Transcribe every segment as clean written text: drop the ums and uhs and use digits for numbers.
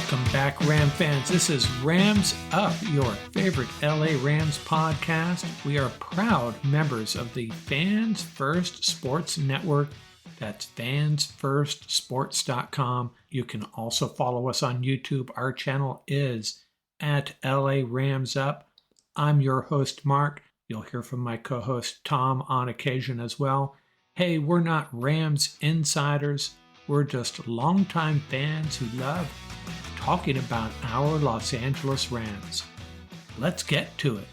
Welcome back, Ram fans. This is Rams Up, your favorite LA Rams podcast. We are proud members of the Fans First Sports Network. That's fansfirstsports.com. You can also follow us on YouTube. Our channel is at LA Rams Up. I'm your host, Mark. You'll hear from my co-host, Tom, on occasion as well. Hey, we're not Rams insiders. We're just longtime fans who love talking about our Los Angeles Rams. Let's get to it.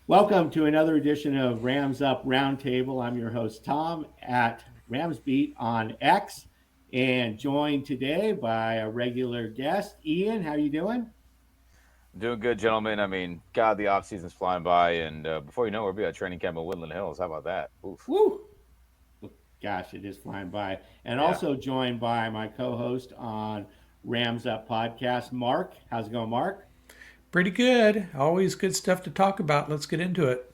Welcome to another edition of Rams Up Roundtable. I'm your host, Tom, at Rams Beat on X, and joined today by a regular guest, Ian. How you doing? Doing good, gentlemen. I mean, God, the off season's flying by, and before you know it, we'll be at training camp in Woodland Hills. How about that? Oof. Woo! Gosh, it is flying by. And also joined by my co-host on Rams Up podcast, Mark. How's it going, Mark? Pretty good. Always good stuff to talk about. Let's get into it.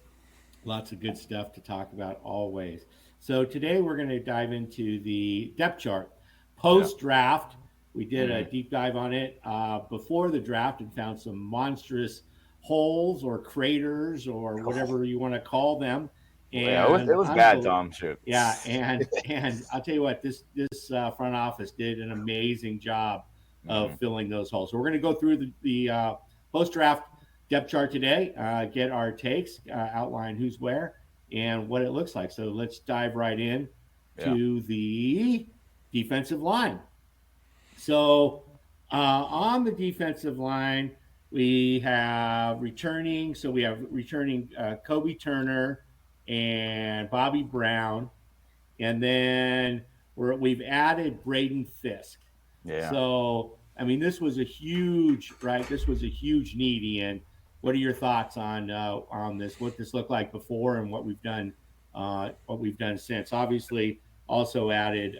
Lots of good stuff to talk about always. So today we're going to dive into the depth chart. Post-draft, we did a deep dive on it before the draft and found some monstrous holes or craters or whatever you want to call them. And it was bad, Tom. Shoot. Yeah, and I'll tell you what, this front office did an amazing job of filling those holes. So we're going to go through the post-draft depth chart today, get our takes, outline who's where, and what it looks like. So let's dive right in to the defensive line. So on the defensive line, we have returning Kobe Turner and Bobby Brown, and then we've added Braden Fisk. Yeah. So I mean, this was a huge need, Ian. What are your thoughts on this? What this looked like before and what we've done since? Obviously, also added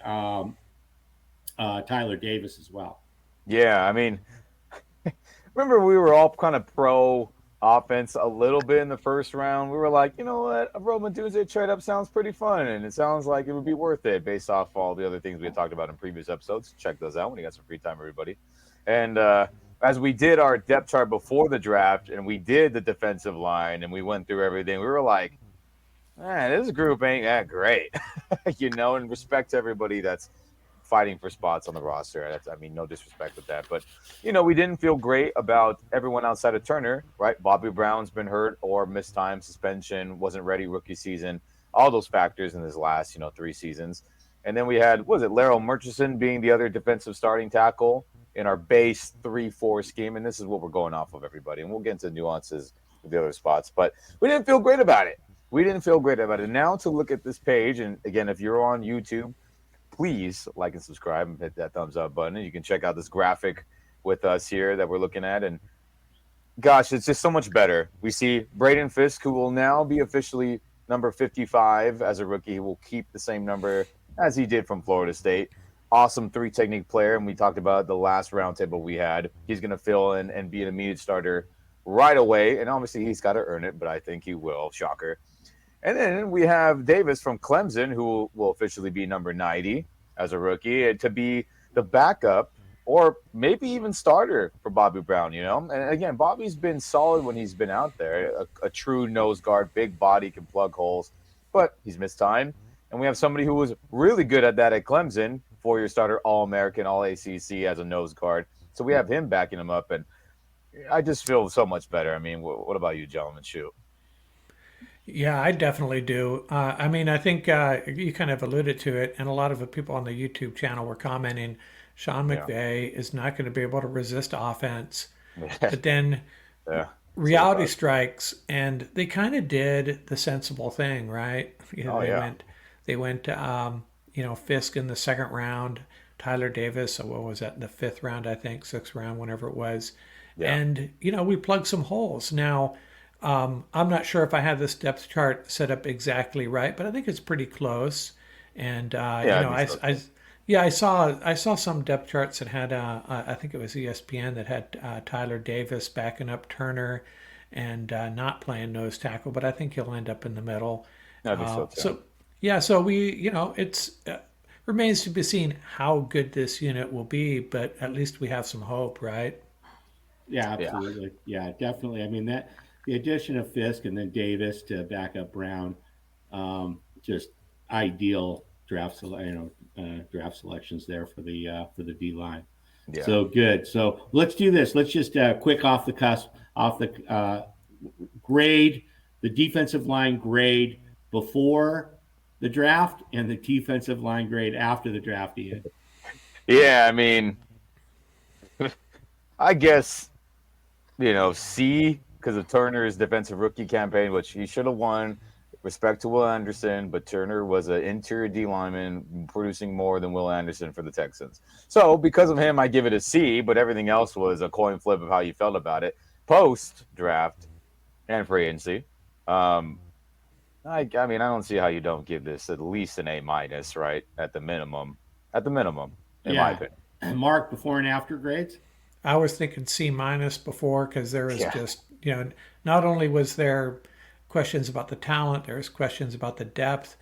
Tyler Davis as well. Yeah, I mean, remember we were all kind of pro offense a little bit in the first round. We were like, you know what, a Roman Tuesday trade up sounds pretty fun, and it sounds like it would be worth it based off all the other things we had talked about in previous episodes. Check those out when you got some free time, everybody. And as we did our depth chart before the draft, and we did the defensive line, and we went through everything, we were like, man, this group ain't that great, and respect to everybody that's fighting for spots on the roster. I mean, no disrespect with that, but we didn't feel great about everyone outside of Turner, right? Bobby Brown's been hurt or missed time, suspension, wasn't ready rookie season, all those factors in his last 3 seasons. And then we had Laryl Murchison being the other defensive starting tackle in our base 3-4 scheme, and this is what we're going off of, everybody, and we'll get into nuances of the other spots, but we didn't feel great about it. Now to look at this page, and again, if you're on YouTube, please like and subscribe and hit that thumbs up button. And you can check out this graphic with us here that we're looking at. And gosh, it's just so much better. We see Braden Fisk, who will now be officially number 55 as a rookie. He will keep the same number as he did from Florida State. Awesome 3-technique player. And we talked about the last roundtable we had. He's going to fill in and be an immediate starter right away. And obviously he's got to earn it, but I think he will. Shocker. And then we have Davis from Clemson, who will officially be number 90 as a rookie, to be the backup or maybe even starter for Bobby Brown, And again, Bobby's been solid when he's been out there, a true nose guard, big body, can plug holes, but he's missed time. And we have somebody who was really good at that at Clemson, 4-year starter, All-American, All-ACC as a nose guard. So we have him backing him up, and I just feel so much better. I mean, what about you, gentlemen? Shoot. Yeah, I definitely do. I mean, I think you kind of alluded to it, and a lot of the people on the YouTube channel were commenting, Sean McVay is not going to be able to resist offense. But then reality strikes, and they kind of did the sensible thing, right? They went Fisk in the second round, Tyler Davis, so what was that, in the 5th round, I think, 6th round, whenever it was. Yeah. And, we plugged some holes. Now, I'm not sure if I have this depth chart set up exactly right, but I think it's pretty close. And I saw some depth charts that had I think it was ESPN that had Tyler Davis backing up Turner and not playing nose tackle, but I think he'll end up in the middle. I think so too. So we, it's remains to be seen how good this unit will be, but at least we have some hope, right? Yeah, Yeah. absolutely. Yeah, definitely. I mean that the addition of Fisk and then Davis to back up Brown, just ideal draft selections there for the D line. Yeah. So good. So let's do this. Let's just quick off the cusp, off the grade, the defensive line grade before the draft and the defensive line grade after the draft, Ian. Yeah, I mean, I guess, C because of Turner's defensive rookie campaign, which he should have won. Respect to Will Anderson, but Turner was an interior D lineman producing more than Will Anderson for the Texans. So because of him, I give it a C, but everything else was a coin flip of how you felt about it post draft and free agency. Um, I mean, I don't see how you don't give this at least an A minus, right? At the minimum, in my Yeah. opinion. Mark, before and after grades? I was thinking C minus before because there was Yeah. just, not only was there questions about the talent, there's questions about the depth.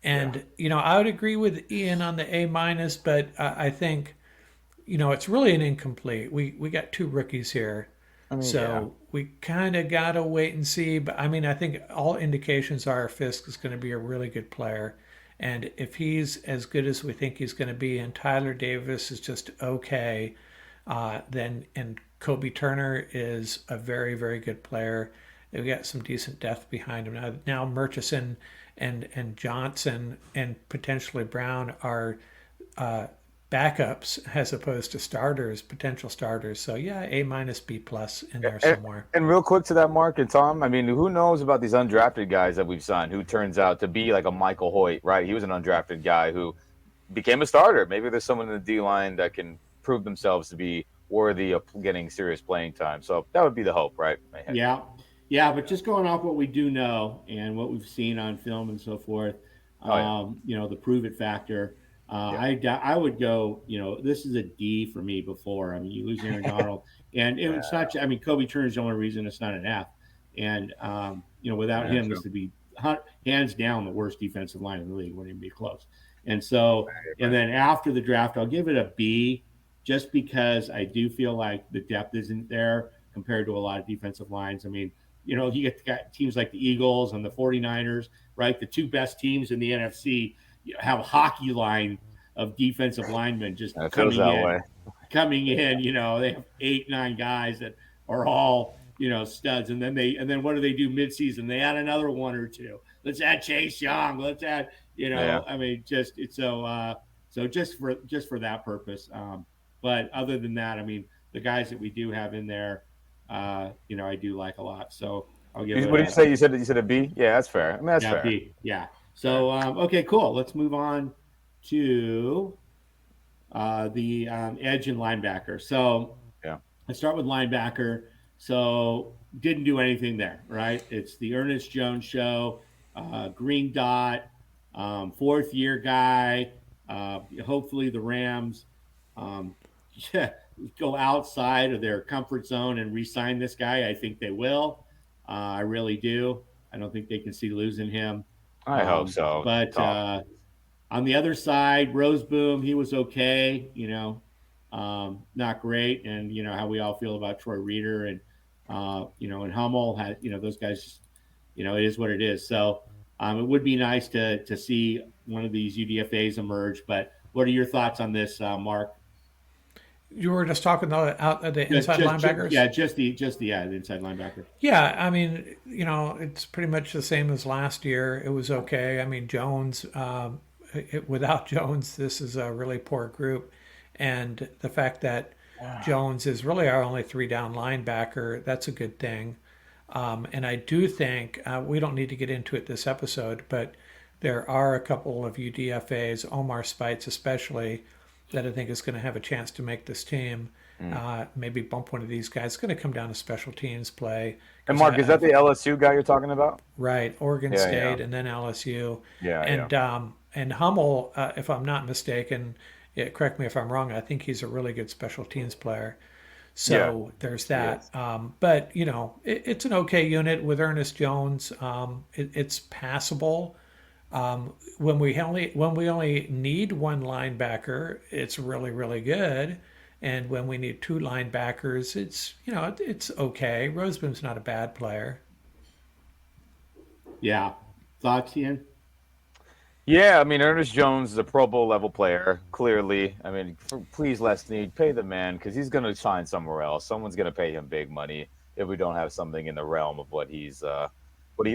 Yeah. And, I would agree with Ian on the A minus, but I think, it's really an incomplete. We got two rookies here. I mean, yeah. So we kind of got to wait and see. But I mean, I think all indications are Fisk is going to be a really good player. And if he's as good as we think he's going to be, and Tyler Davis is just okay, then and Kobe Turner is a very, very good player. They've got some decent depth behind him. Now Murchison and Johnson and potentially Brown are backups as opposed to starters, potential starters. So yeah, A minus B plus in there somewhere. And real quick to that, Mark and Tom, I mean, who knows about these undrafted guys that we've signed who turns out to be like a Michael Hoyt, right? He was an undrafted guy who became a starter. Maybe there's someone in the D line that can prove themselves to be worthy of getting serious playing time. So that would be the hope, right? Yeah. Yeah, but just going off what we do know and what we've seen on film and so forth, Oh, yeah. the prove it factor. Yeah. I would go. This is a D for me. Before, I mean, you lose Aaron Donald, and it's not. I mean, Kobe Turner is the only reason it's not an F. And without Yeah, him, true. this would be hands down the worst defensive line in the league. Wouldn't even be close. And so, and then after the draft, I'll give it a B, just because I do feel like the depth isn't there compared to a lot of defensive lines. I mean, you got teams like the Eagles and the 49ers, right? The two best teams in the NFC have a hockey line of defensive linemen just It feels that way. coming in. They have 8, 9 guys that are all studs, and then what do they do midseason? They add another one or two. Let's add Chase Young. Let's add Yeah. I mean, just it's so just for that purpose. But other than that, I mean, the guys that we do have in there, I do like a lot. So I'll give it. What did you say? You said a B? Yeah, that's fair. I mean, that's fair. B. Yeah. So okay, cool. Let's move on to the edge and linebacker. So Yeah. let's start with linebacker. So didn't do anything there, right? It's the Ernest Jones show. Green dot, fourth year guy. Hopefully the Rams yeah, go outside of their comfort zone and re-sign this guy. I think they will. I really do. I don't think they can see losing him. I hope so. But Tom. on the other side, Roseboom, he was okay. Not great. And how we all feel about Troy Reader and and Hummel had those guys. It is what it is. So it would be nice to see one of these UDFA's emerge. But what are your thoughts on this, Mark? You were just talking about the inside linebackers. The inside linebacker. Yeah, I mean, it's pretty much the same as last year. It was okay. I mean, Jones, without Jones, this is a really poor group. And the fact that Jones is really our only three down linebacker, that's a good thing. And I do think we don't need to get into it this episode, but there are a couple of UDFAs, Omar Spites especially, that I think is going to have a chance to make this team. Maybe bump one of these guys. It's going to come down to special teams play. And Mark, is that the LSU guy you're talking about? Right, Oregon Yeah, State yeah. and then LSU. Yeah, And Hummel, if I'm not mistaken, correct me if I'm wrong, I think he's a really good special teams player. So there's that. But, it's an okay unit with Ernest Jones. It's passable. When we only need one linebacker, it's really really good. And when we need two linebackers, it's okay. Roseboom's not a bad player. Yeah. Thoughts, Ian? Yeah, I mean, Ernest Jones is a Pro Bowl level player, clearly. I mean, please, Leslie, pay the man because he's going to sign somewhere else. Someone's going to pay him big money if we don't have something in the realm of what he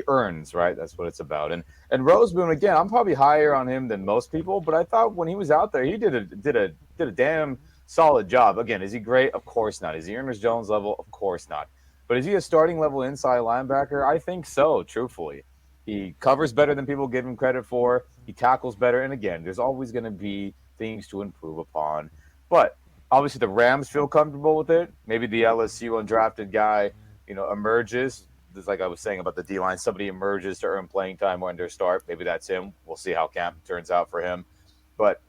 earns, right? That's what it's about. And Roseboom, again, I'm probably higher on him than most people, but I thought when he was out there, he did a damn solid job. Again, is he great? Of course not. Is he Ernest Jones level? Of course not. But is he a starting level inside linebacker? I think so, truthfully. He covers better than people give him credit for. He tackles better. And again, there's always going to be things to improve upon. But obviously, the Rams feel comfortable with it. Maybe the LSU undrafted guy, emerges. Just like I was saying about the D line, somebody emerges to earn playing time or under start. Maybe that's him. We'll see how camp turns out for him. But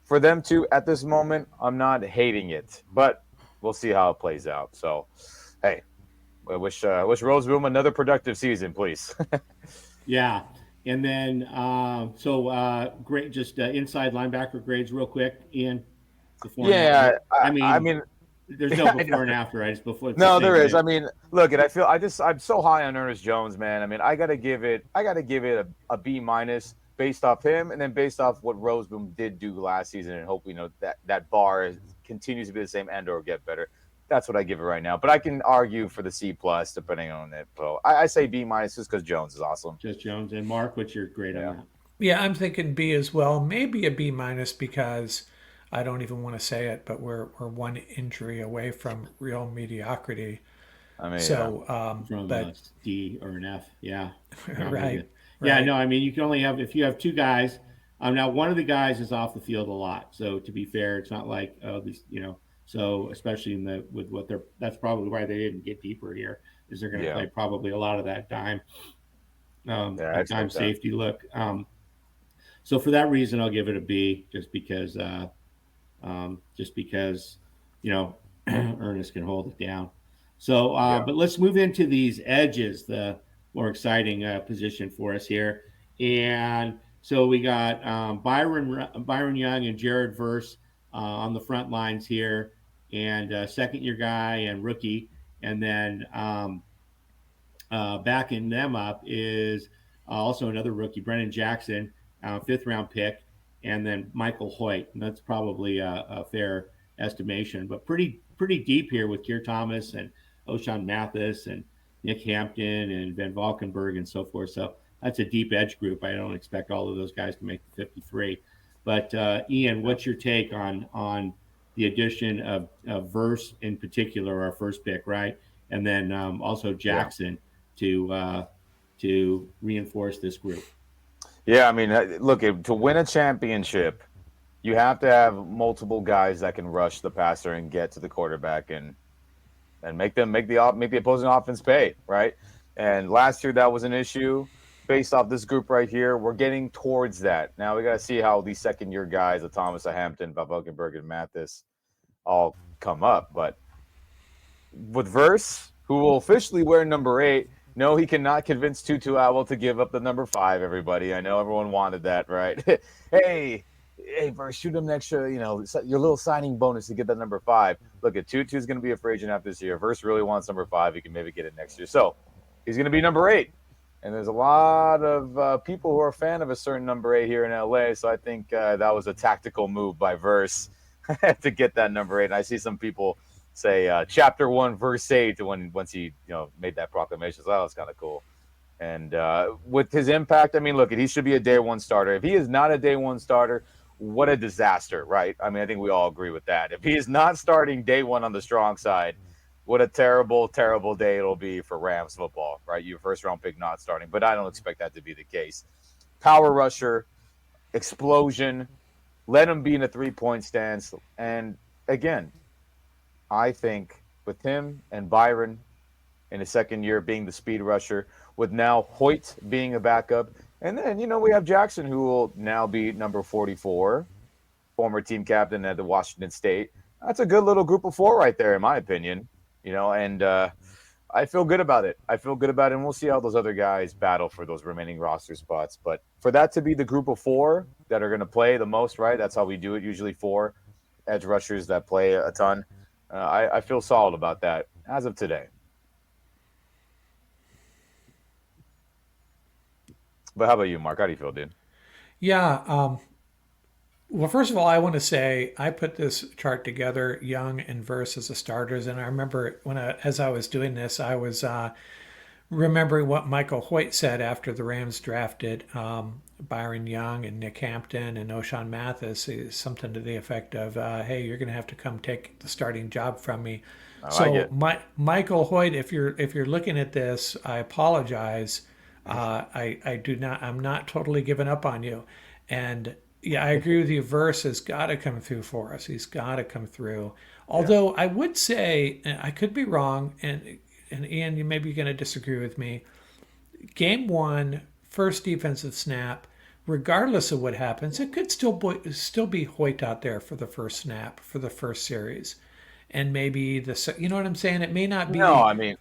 for them to, at this moment, I'm not hating it. But we'll see how it plays out. So, hey, I wish Roseboom another productive season, please. Yeah. And then, great, just inside linebacker grades real quick, Ian, before and Yeah, after. I I mean, mean, there's no before and after, right? It's before, it's the no, same there is. thing. I mean, look, and I'm so high on Ernest Jones, man. I mean, I gotta give it a B minus based off him, and then based off what Roseboom did do last season, and hope that bar continues to be the same and or get better. That's what I give it right now. But I can argue for the C plus depending on it. So I say B minus just because Jones is awesome. Just Jones and Mark. What's your grade on Yeah. that? Yeah, I'm thinking B as well. Maybe a B minus because I don't even want to say it, but we're one injury away from real mediocrity. I mean, yeah, So, From but D or an F. Yeah. Yeah, I'm with you. right, Yeah, right. no, I mean, you can only have, if you have two guys, now one of the guys is off the field a lot. So to be fair, it's not like, so especially with what they're, that's probably why they didn't get deeper here, is they're going to yeah, play probably a lot of yeah. I that dime expect that. safety look. So for that reason, I'll give it a B just because, you know, Ernest can hold it down. So, Yeah, but let's move into these edges, the more exciting position for us here. And so we got Byron Young and Jared Verse on the front lines here, and second year guy and rookie, and then backing them up is also another rookie, Brennan Jackson, fifth round pick, and then Michael Hoyt. And that's probably a fair estimation, but pretty deep here with Keir Thomas and O'Shawn Mathis and Nick Hampton and Van Valkenburg and so forth. So that's a deep edge group. I don't expect all of those guys to make the 53. But Ian, yeah, what's your take on the addition of Verse in particular, our first pick, right? And then also yeah. Jackson to reinforce this group. Yeah, I mean, look, to win a championship, you have to have multiple guys that can rush the passer and get to the quarterback and make the opposing offense pay, right? And last year that was an issue. Based off this group right here, we're getting towards that. Now we got to see how these second year guys, the Thomas, the Hampton, Valkenburg, and Mathis, all come up. But with Verse, who will officially wear number 8. No, he cannot convince Tutu Owl to give up the number 5. Everybody, I know everyone wanted that, right? hey, Verse, shoot him an extra, your little signing bonus to get that number 5. Look, at Tutu's going to be a free agent after this year. Verse really wants number 5. He can maybe get it next year, so he's going to be number 8. And there's a lot of people who are a fan of a certain number 8 here in LA. So I think that was a tactical move by Verse to get that number 8. And I see some people say chapter 1 verse 8 once he made that proclamation. So that was kind of cool. And with his impact, I mean, look, he should be a day one starter. If he is not a day one starter, what a disaster, right? I mean, I think we all agree with that. If he is not starting day one on the strong side, what a terrible, terrible day it'll be for Rams football, right? Your first round pick not starting, but I don't expect that to be the case. Power rusher, explosion, let him be in a 3-point stance. And again, I think with him and Byron in his second year being the speed rusher, with now Hoyt being a backup, and then we have Jackson, who will now be number 44, former team captain at the Washington State. That's a good little group of 4 right there, in my opinion. And I feel good about it. I feel good about it, and we'll see how those other guys battle for those remaining roster spots. But for that to be the group of four that are going to play the most, right? That's how we do it. Usually, four edge rushers that play a ton. I feel solid about that as of today. But how about you, Mark? How do you feel, dude? Yeah. Well, first of all, I want to say I put this chart together, Young and Verse as the starters, and I remember as I was doing this, I was remembering what Michael Hoyt said after the Rams drafted Byron Young and Nick Hampton and O'Shawn Mathis, something to the effect of, "Hey, you're going to have to come take the starting job from me." I like So, it. Michael Hoyt, if you're looking at this, I apologize. I do not. I'm not totally giving up on you, and yeah, I agree with you. Verse has got to come through for us. He's got to come through. Yeah. Although I would say, and I could be wrong, and Ian, you may be going to disagree with me. Game one, first defensive snap, regardless of what happens, it could still be Hoyt out there for the first snap for the first series, and maybe you know what I'm saying. It may not No, be. I mean,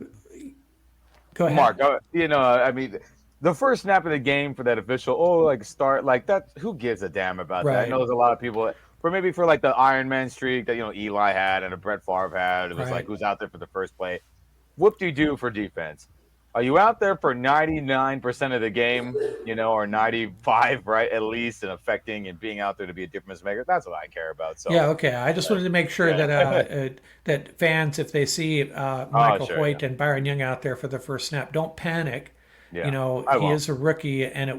Go ahead. Mark, I mean, the first snap of the game for that official, like start, like that. Who gives a damn about that? I know Right. there's a lot of people for like the Iron Man streak that Eli had and a Brett Favre had. It was like Right. who's out there for the first play. Whoop de do for defense. Are you out there for 99% of the game, or 95, right, at least, and affecting and being out there to be a difference maker? That's what I care about. Yeah, So, okay. I just wanted to make sure yeah. that that fans, if they see Oh, Michael sure, yeah, Hoyt and Byron Young out there for the first snap, don't panic. You yeah. know, I he won't. is a rookie, and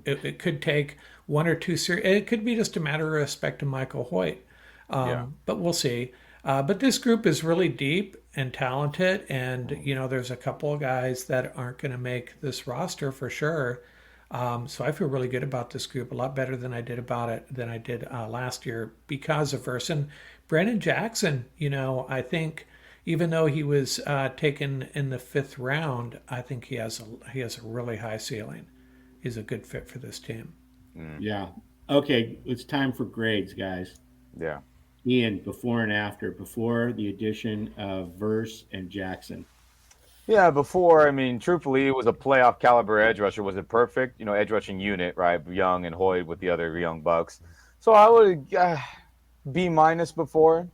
it could take one or two series. It could be just a matter of respect to Michael Hoyt, Yeah. but we'll see. But this group is really deep and talented, and there's a couple of guys that aren't going to make this roster for sure. So I feel really good about this group, a lot better than I did last year because of Verse and Brandon Jackson. I think even though he was taken in the fifth round, I think he has a really high ceiling. He's a good fit for this team. Mm, Yeah. Okay, it's time for grades, guys. yeah. Ian, before and after, before the addition of Verse and Jackson. Yeah, before, I mean, truthfully, it was a playoff caliber edge rusher. Was it perfect? Edge rushing unit, right? Young and Hoyd with the other young bucks. So I would B minus before.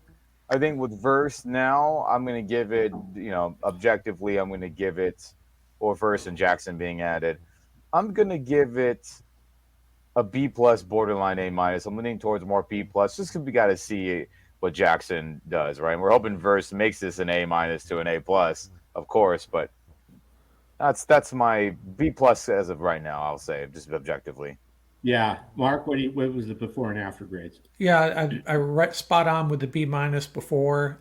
I think with Verse now, I'm going to give it, objectively, I'm going to give it, or Verse and Jackson being added, I'm going to give it a B plus, borderline A minus. I'm leaning towards more B plus, just because we got to see what Jackson does, right? And we're hoping Verse makes this an A minus to an A plus, of course, but that's my B plus as of right now. I'll say just objectively. Yeah, Mark, what was the before and after grades? Yeah, I right spot on with the B minus before.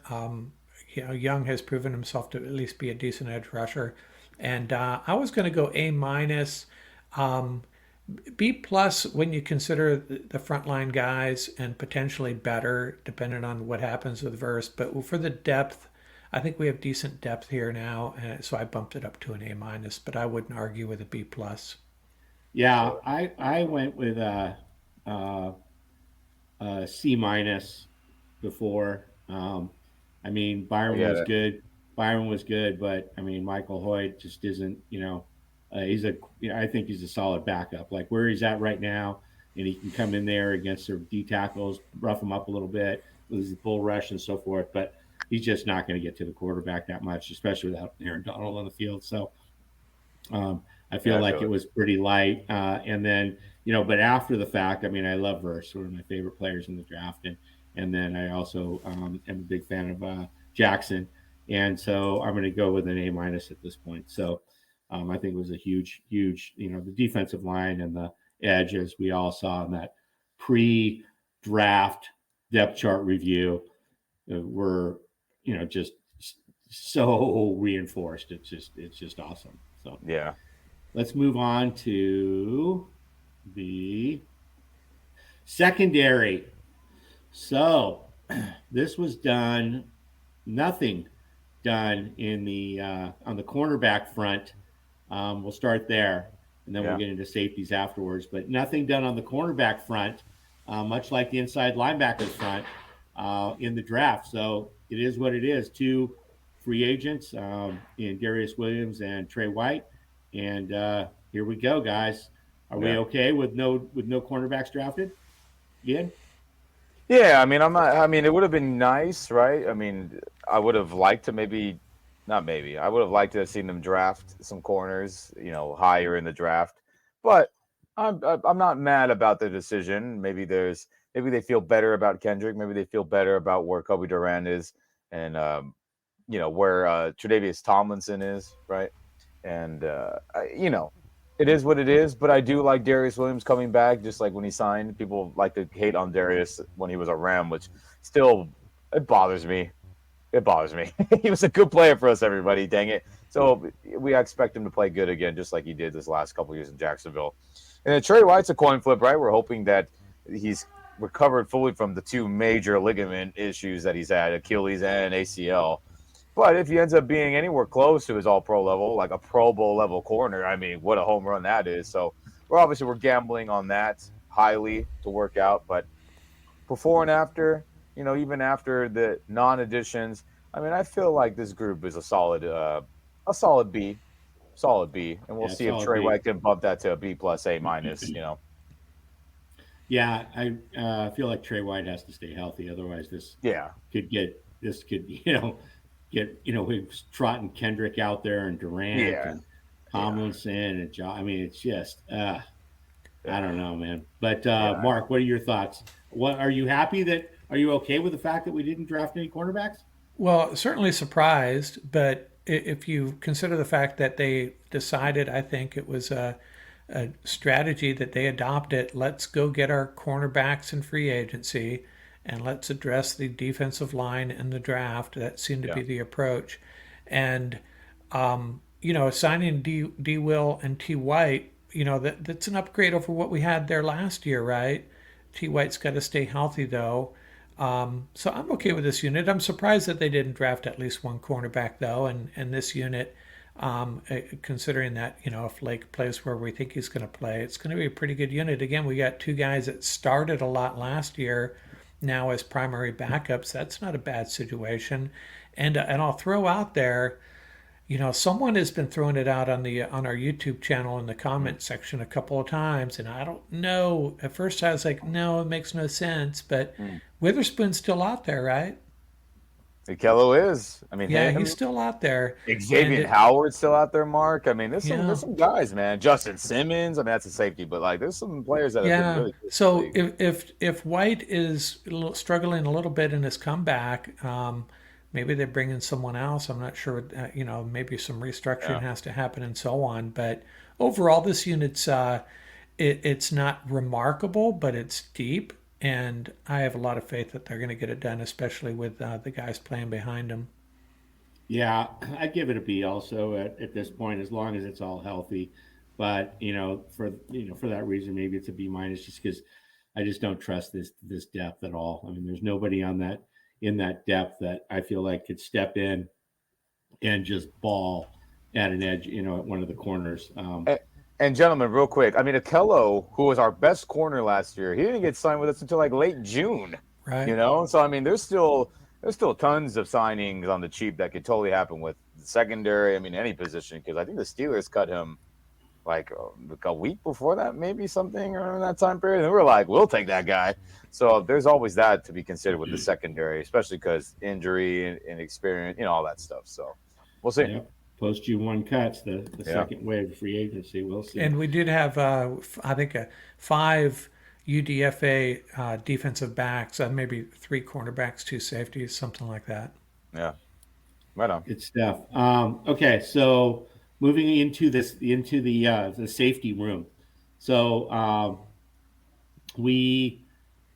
Young has proven himself to at least be a decent edge rusher, and I was going to go A minus. Um, B plus when you consider the frontline guys and potentially better depending on what happens with Verse. But for the depth, I think we have decent depth here now, so I bumped it up to an A minus. But I wouldn't argue with a B plus. Yeah, I went with a, a C minus before. I mean, I Byron get was it. good. Byron was good, but I mean, Michael Hoyt just isn't. He's a. I think he's a solid backup. Like where he's at right now, and he can come in there against their D tackles, rough them up a little bit with his bull rush and so forth. But he's just not going to get to the quarterback that much, especially without Aaron Donald on the field. So I Yeah, feel I like feel it it. was pretty light. And then, but after the fact, I mean, I love Verse, one of my favorite players in the draft. And then I also am a big fan of Jackson. And so I'm going to go with an A minus at this point. So I think it was a huge, huge, the defensive line and the edge, as we all saw in that pre draft depth chart review, were, just so reinforced. It's just awesome. So Yeah. let's move on to the secondary. So this was done, nothing done in the on the cornerback front. We'll start there, and then we'll Yeah. get into safeties afterwards. But nothing done on the cornerback front, much like the inside linebackers front in the draft. So it is what it is. Two free agents in Darius Williams and Trey White. And here we go, guys. Are we Yeah. okay with no cornerbacks drafted? Ian? Yeah, I mean, I'm not. I mean, it would have been nice, right? I mean, I would have liked to maybe, not maybe. I would have liked to have seen them draft some corners, higher in the draft. But I'm not mad about the decision. Maybe they feel better about Kendrick. Maybe they feel better about where Kobe Durant is, and where Tre'Davious Tomlinson is, right? And it is what it is. But I do like Darius Williams coming back, just like when he signed. People like to hate on Darius when he was a Ram, which still it bothers me. It bothers me. He was a good player for us, everybody. Dang it. So we expect him to play good again, just like he did this last couple years in Jacksonville. And then Trey White's a coin flip, right? We're hoping that he's recovered fully from the two major ligament issues that he's had, Achilles and ACL. But if he ends up being anywhere close to his all-pro level, like a Pro Bowl level corner, I mean, what a home run that is. So we're gambling on that highly to work out. But before and after, even after the non-additions, I mean, I feel like this group is a solid B, and we'll Yeah, see if solid Trey B. White can bump that to a B plus A minus. Yeah, I feel like Trey White has to stay healthy. Otherwise, Yeah, could with trotting Kendrick out there and Durant yeah, and yeah, Tomlinson and John. I mean, it's just I yeah, don't know, man. But yeah. I know. Mark, what are your thoughts? What are you happy that? Are you okay with the fact that we didn't draft any cornerbacks? Well, certainly surprised, but if you consider the fact that they decided, I think it was a strategy that they adopted. Let's go get our cornerbacks in free agency and let's address the defensive line in the draft. That seemed to Yeah, be the approach. And, signing D Will and T White, that's an upgrade over what we had there last year, right? T White's got to stay healthy, though. So I'm okay with this unit. I'm surprised that they didn't draft at least one cornerback, though. And this unit, considering that, if Lake plays where we think he's going to play, it's going to be a pretty good unit. Again, we got two guys that started a lot last year now as primary backups. That's not a bad situation. And I'll throw out there, someone has been throwing it out on our YouTube channel in the mm, comment section a couple of times, and I don't know. At first, I was like, no, it makes no sense. But mm. Witherspoon's still out there, right? Kello is. I mean, Yeah, he's him. still out there, and Xavier Howard's still out there, Mark. I mean, yeah, there's some guys, man. Justin Simmons. I mean, that's a safety, but like, there's some players that have been yeah. really good in the So league. if White is struggling a little bit in his comeback, maybe they bring in someone else. I'm not sure. Maybe some restructuring Yeah. has to happen and so on. But overall, this unit's it's not remarkable, but it's deep, and I have a lot of faith that they're going to get it done, especially with the guys playing behind them. Yeah, I'd give it a B also at this point, as long as it's all healthy. But for that reason, maybe it's a B minus, just because I just don't trust this depth at all. I mean, there's nobody on that in that depth that I feel like could step in and just ball at an edge, at one of the corners. And, and gentlemen, real quick, I mean, Akello, who was our best corner last year, he didn't get signed with us until like late June. Right? So I mean, there's still tons of signings on the cheap that could totally happen with the secondary. I mean, any position, because I think the Steelers cut him like a week before that, maybe something around that time period. And we were like, we'll take that guy. So there's always that to be considered with the secondary, especially because injury and experience, all that stuff. So we'll see. Yep. Post Q1 cuts, the Yeah. second wave of free agency. We'll see. And we did have, I think, five UDFA defensive backs, maybe three cornerbacks, two safeties, something like that. Yeah. Right on. Good stuff. Okay, so moving into the safety room. So we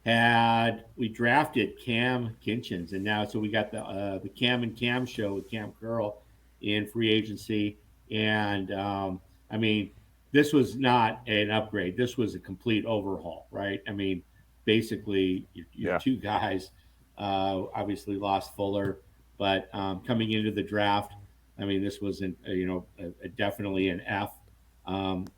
we drafted Cam Kinchins, and now so we got the Cam and Cam show with Cam Curl in free agency, and I mean, this was not an upgrade. This was a complete overhaul, right? I mean, basically, your Yeah. two guys obviously lost Fuller, but coming into the draft, I mean, this was definitely an F, and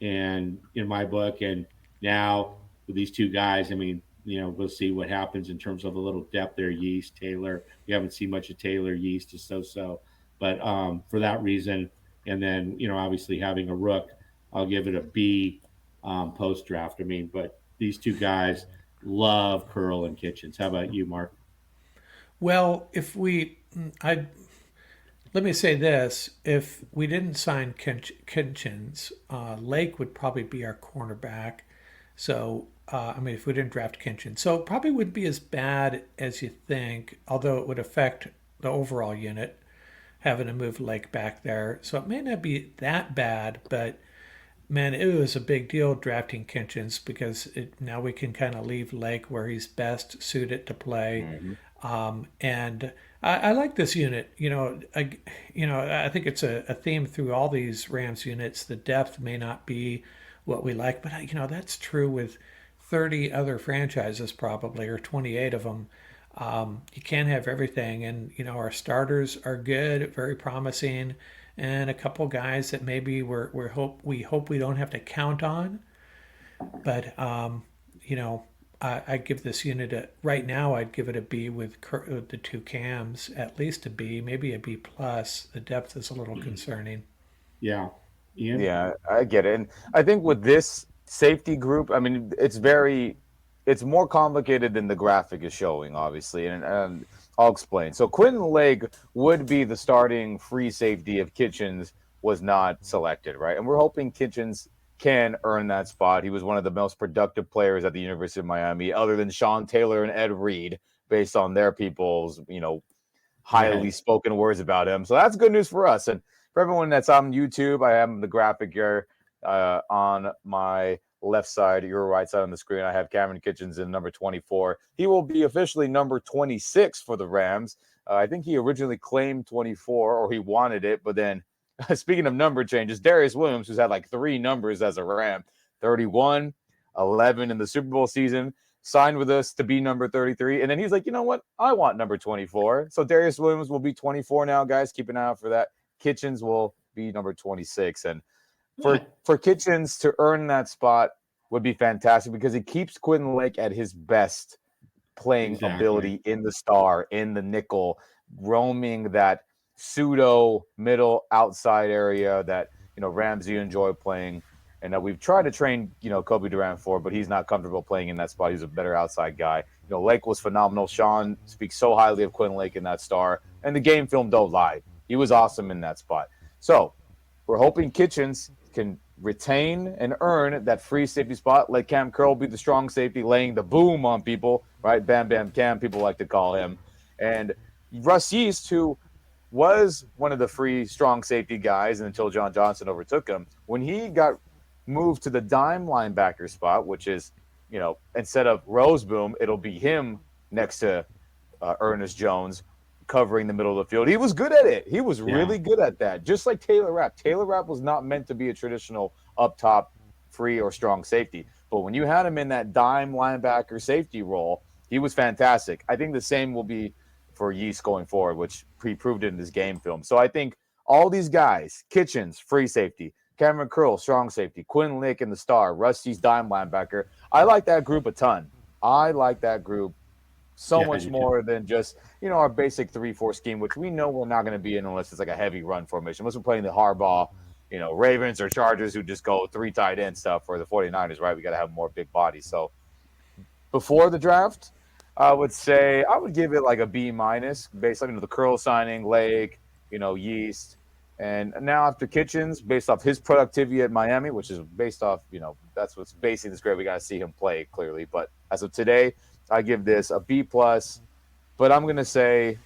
in my book, and now with these two guys, I mean, we'll see what happens in terms of a little depth there. Yeast, Taylor. We haven't seen much of Taylor. Yeast is so. But for that reason, and then obviously having a Rook, I'll give it a B post draft. I mean, but these two guys love Curl and Kitchens. How about you, Mark? Well, I let me say this: if we didn't sign Kitchens, Lake would probably be our cornerback. So, I mean, if we didn't draft Kitchens, so it probably wouldn't be as bad as you think, although it would affect the overall unit having to move Lake back there. So it may not be that bad, but man, it was a big deal drafting Kitchens because now we can kind of leave Lake where he's best suited to play. Mm-hmm. And I like this unit. I think it's a theme through all these Rams units. The depth may not be what we like, but that's true with 30 other franchises probably, or 28 of them. You can't have everything, and our starters are good, very promising, and a couple guys that maybe we hope we don't have to count on. But you know, I give this unit right now. I'd give it a B with the two cams, at least a B, maybe a B plus. The depth is a little concerning. Yeah, Ian. Yeah, I get it. And I think with this safety group, I mean, it's more complicated than the graphic is showing, obviously. And I'll explain. So Quentin Lake would be the starting free safety if Kitchens was not selected, right? And we're hoping Kitchens can earn that spot. He was one of the most productive players at the University of Miami, other than Sean Taylor and Ed Reed, based on their people's, highly Right. spoken words about him. So that's good news for us. And for everyone that's on YouTube, I have the graphic here on my left side, your right side on the screen. I have Cameron Kitchens in number 24. He will be officially number 26 for the Rams. I think he originally claimed 24, or he wanted it, but then speaking of number changes, Darius Williams, who's had like 3 numbers as a Ram, 31, 11 in the Super Bowl season, signed with us to be number 33. And then he's like, you know what? I want number 24. So Darius Williams will be 24 now, guys. Keep an eye out for that. Kitchens will be number 26. And for Kitchens to earn that spot would be fantastic because it keeps Quentin Lake at his best playing Exactly. ability in the star, in the nickel, roaming that pseudo middle outside area that Ramsey enjoy playing, and that we've tried to train Kobe Durant for, but he's not comfortable playing in that spot. He's a better outside guy. Lake was phenomenal. Sean speaks so highly of Quentin Lake in that star, and the game film don't lie. He was awesome in that spot. So we're hoping Kitchens can retain and earn that free safety spot. Let Cam Curl be the strong safety, laying the boom on people, right? Bam Bam Cam, people like to call him. And Russ Yeast, who was one of the free strong safety guys until John Johnson overtook him, when he got moved to the dime linebacker spot, which is, instead of Roseboom, it'll be him next to Ernest Jones covering the middle of the field. He was good at it. He was really good at that. Just like Taylor Rapp. Taylor Rapp was not meant to be a traditional up top free or strong safety. But when you had him in that dime linebacker safety role, he was fantastic. I think the same will be for Yeast going forward, which he proved it in his game film. So I think all these guys, Kitchens, free safety, Cameron Curl, strong safety, Quinn Lick in the star, Rusty's dime linebacker. I like that group a ton. I like that group so much more than just, our basic 3-4 scheme, which we know we're not going to be in unless it's like a heavy run formation. Unless we're playing the Harbaugh, Ravens or Chargers who just go 3 tight end stuff for the 49ers, right? We got to have more big bodies. So before the draft, I would give it like a B minus based on the Curl signing, Lake, Yeast. And now after Kitchens, based off his productivity at Miami, which is based off, that's what's basing this grade. We got to see him play clearly. But as of today, I give this a B plus. But I'm gonna say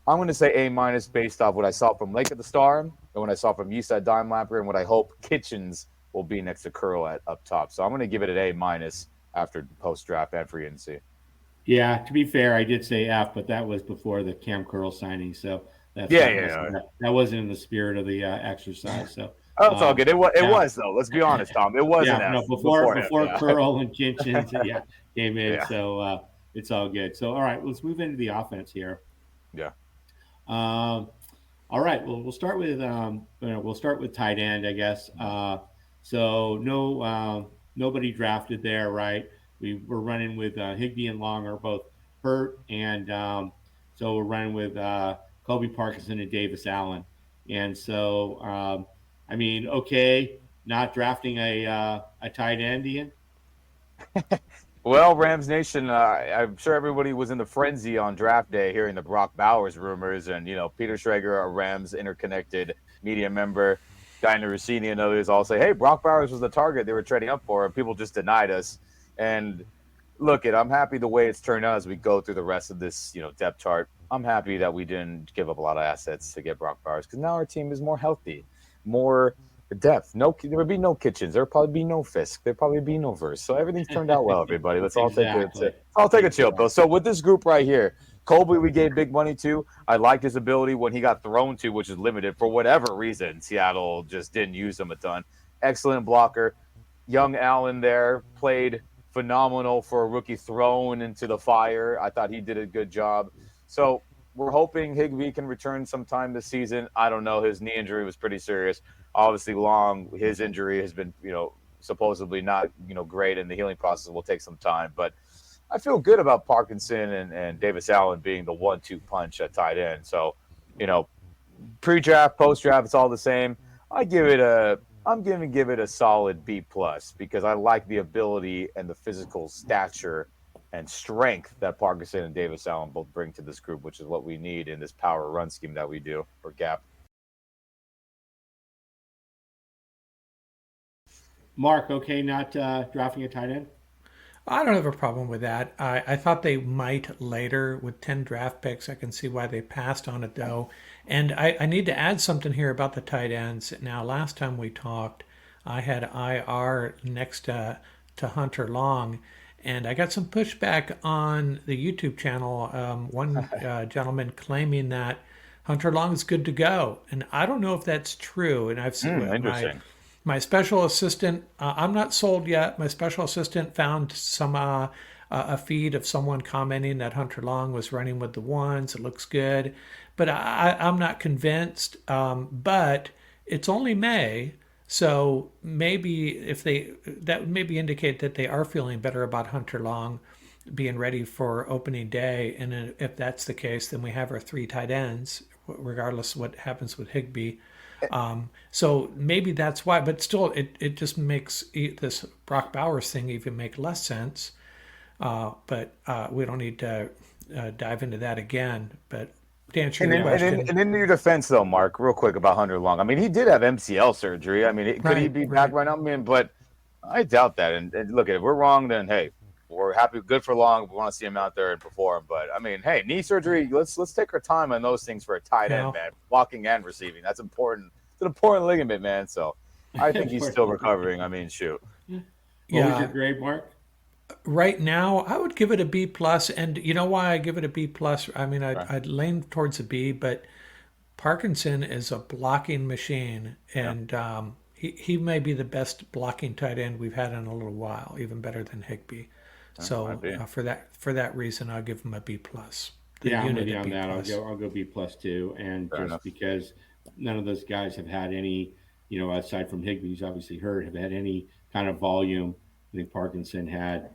A minus based off what I saw from Lake at the Star and what I saw from Yeast at Dime Lapper and what I hope Kitchens will be next to Curl at up top. So I'm gonna give it an A minus after post draft and free agency. Yeah, to be fair, I did say F, but that was before the Cam Curl signing, so that wasn't in the spirit of the exercise. So it's all good. It was though. Let's be honest, Tom. It was an F. No, before Curl and Kitchens, came in. Yeah. So it's all good. So all right, let's move into the offense here. Yeah. All right. Well, we'll start with tight end, I guess. So nobody drafted there, right? we're running with Higby and Long are both hurt, and so we're running with Kobe Parkinson and Davis Allen. And so, I mean, okay, not drafting a tight end, Ian. Well, Rams Nation, I'm sure everybody was in the frenzy on draft day hearing the Brock Bowers rumors. And, Peter Schrager, a Rams interconnected media member, Diana Rossini, and others all say, hey, Brock Bowers was the target they were trading up for, and people just denied us. And look, I'm happy the way it's turned out as we go through the rest of this, depth chart. I'm happy that we didn't give up a lot of assets to get Brock Bowers because now our team is more healthy, more depth. No, there would be no Kitchens. There would probably be no Fisk. There'd probably be no Verse. So everything's turned out well, everybody. Let's all Exactly. take a chill pill. So with this group right here, Colby, we gave big money to. I liked his ability when he got thrown to, which is limited for whatever reason. Seattle just didn't use him a ton. Excellent blocker. Young Allen there played phenomenal for a rookie thrown into the fire. I thought he did a good job. So we're hoping Higbee can return sometime this season. I don't know. His knee injury was pretty serious. Obviously, Long, his injury has been, supposedly not, great, and the healing process will take some time. But I feel good about Parkinson and Davis Allen being the 1-2 punch at tight end. So, pre-draft, post-draft, it's all the same. I'm going to give it a solid B+ because I like the ability and the physical stature and strength that Parkinson and Davis Allen both bring to this group, which is what we need in this power run scheme that we do for gap. Mark, okay, not drafting a tight end? I don't have a problem with that. I thought they might later with 10 draft picks. I can see why they passed on it though. And I need to add something here about the tight ends. Now, last time we talked, I had IR next to Hunter Long, and I got some pushback on the YouTube channel. One gentleman claiming that Hunter Long is good to go, and I don't know if that's true. And I've seen my special assistant. I'm not sold yet. My special assistant found some a feed of someone commenting that Hunter Long was running with the ones. It looks good, but I'm not convinced. But it's only May. So maybe that would maybe indicate that they are feeling better about Hunter Long being ready for opening day. And if that's the case, then we have our 3 tight ends, regardless of what happens with Higbee. So maybe that's why, but still, it just makes this Brock Bowers thing even make less sense. But we don't need to dive into that again. But to answer your question. And in your defense, though, Mark, real quick about Hunter Long. I mean, he did have MCL surgery. I mean, could he be back right now? I mean, but I doubt that. And look, if we're wrong, then hey, we're happy, good for Long. We want to see him out there and perform. But I mean, hey, knee surgery. Let's take our time on those things for a tight end, man. Blocking and receiving. That's important. It's an important ligament, man. So I think he's still recovering. I mean, shoot. What was your grade, Mark? Right now, I would give it a B+, and you know why I give it a B+? I mean, I'd lean towards a B, but Parkinson is a blocking machine, and he may be the best blocking tight end we've had in a little while, even better than Higbee. So for that reason, I'll give him a B+. I'm with you on that. I'll go B+ too, and fair just enough. Because none of those guys have had any, aside from Higbee, who's obviously hurt, have had any kind of volume. I think Parkinson had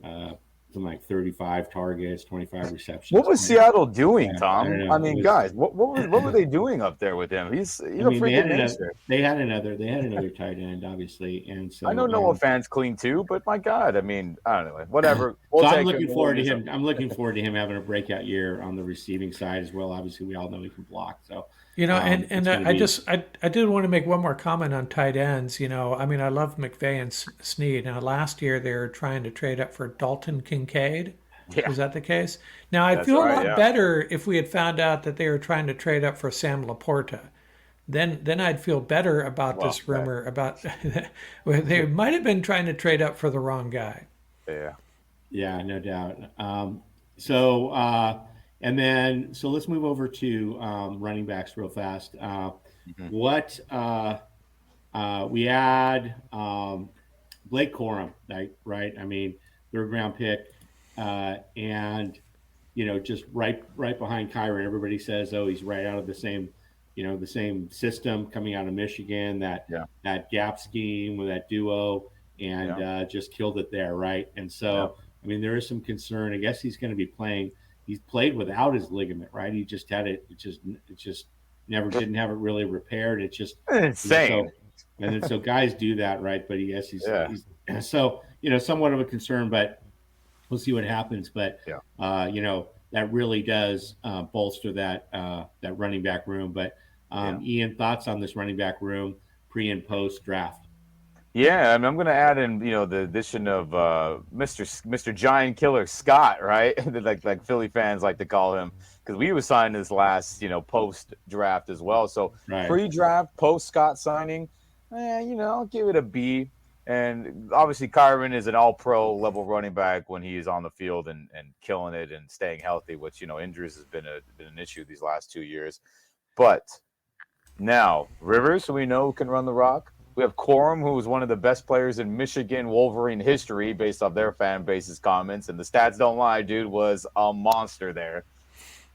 something like 35 targets, 25 receptions. What was Seattle doing, Tom? I mean, guys, what were they doing up there with him? He's a freaking monster. They had another tight end, obviously, and so I know Noah Fant's clean too, but my God, I mean, I don't know, whatever. So I'm looking forward to him. I'm looking forward to him having a breakout year on the receiving side as well. Obviously, we all know he can block, so. I did want to make one more comment on tight ends. I mean, I love McVay and Snead. Now, last year they were trying to trade up for Dalton Kincaid. Yeah. Was that the case? Now, I'd feel a lot better if we had found out that they were trying to trade up for Sam Laporta. Then I'd feel better about this rumor about they might have been trying to trade up for the wrong guy. Yeah, no doubt. So let's move over to running backs real fast. What we had Blake Corum, right? I mean, 3rd round pick, and just right behind Kyron. Everybody says, oh, he's right out of the same system coming out of Michigan. That gap scheme with that duo, and just killed it there, right? And so, I mean, there is some concern. I guess he's going to be playing. He's played without his ligament, right? He just had it. It just never didn't have it really repaired. It's just insane. so, and then so guys do that, right? But yes, he's so somewhat of a concern, but we'll see what happens. But that really does bolster that running back room. But Ian, thoughts on this running back room pre and post draft? Yeah, and I'm going to add in, the addition of Mr. Giant Killer Scott, right? like Philly fans like to call him, because we was signed this last, post draft as well. So pre-draft, post Scott signing, I'll give it a B. And obviously, Kyron is an all-pro level running back when he is on the field and killing it and staying healthy, which injuries has been an issue these last 2 years. But now Rivers, who we know can run the rock. We have Corum, who is one of the best players in Michigan Wolverine history based off their fan base's comments. And the stats don't lie, dude was a monster there.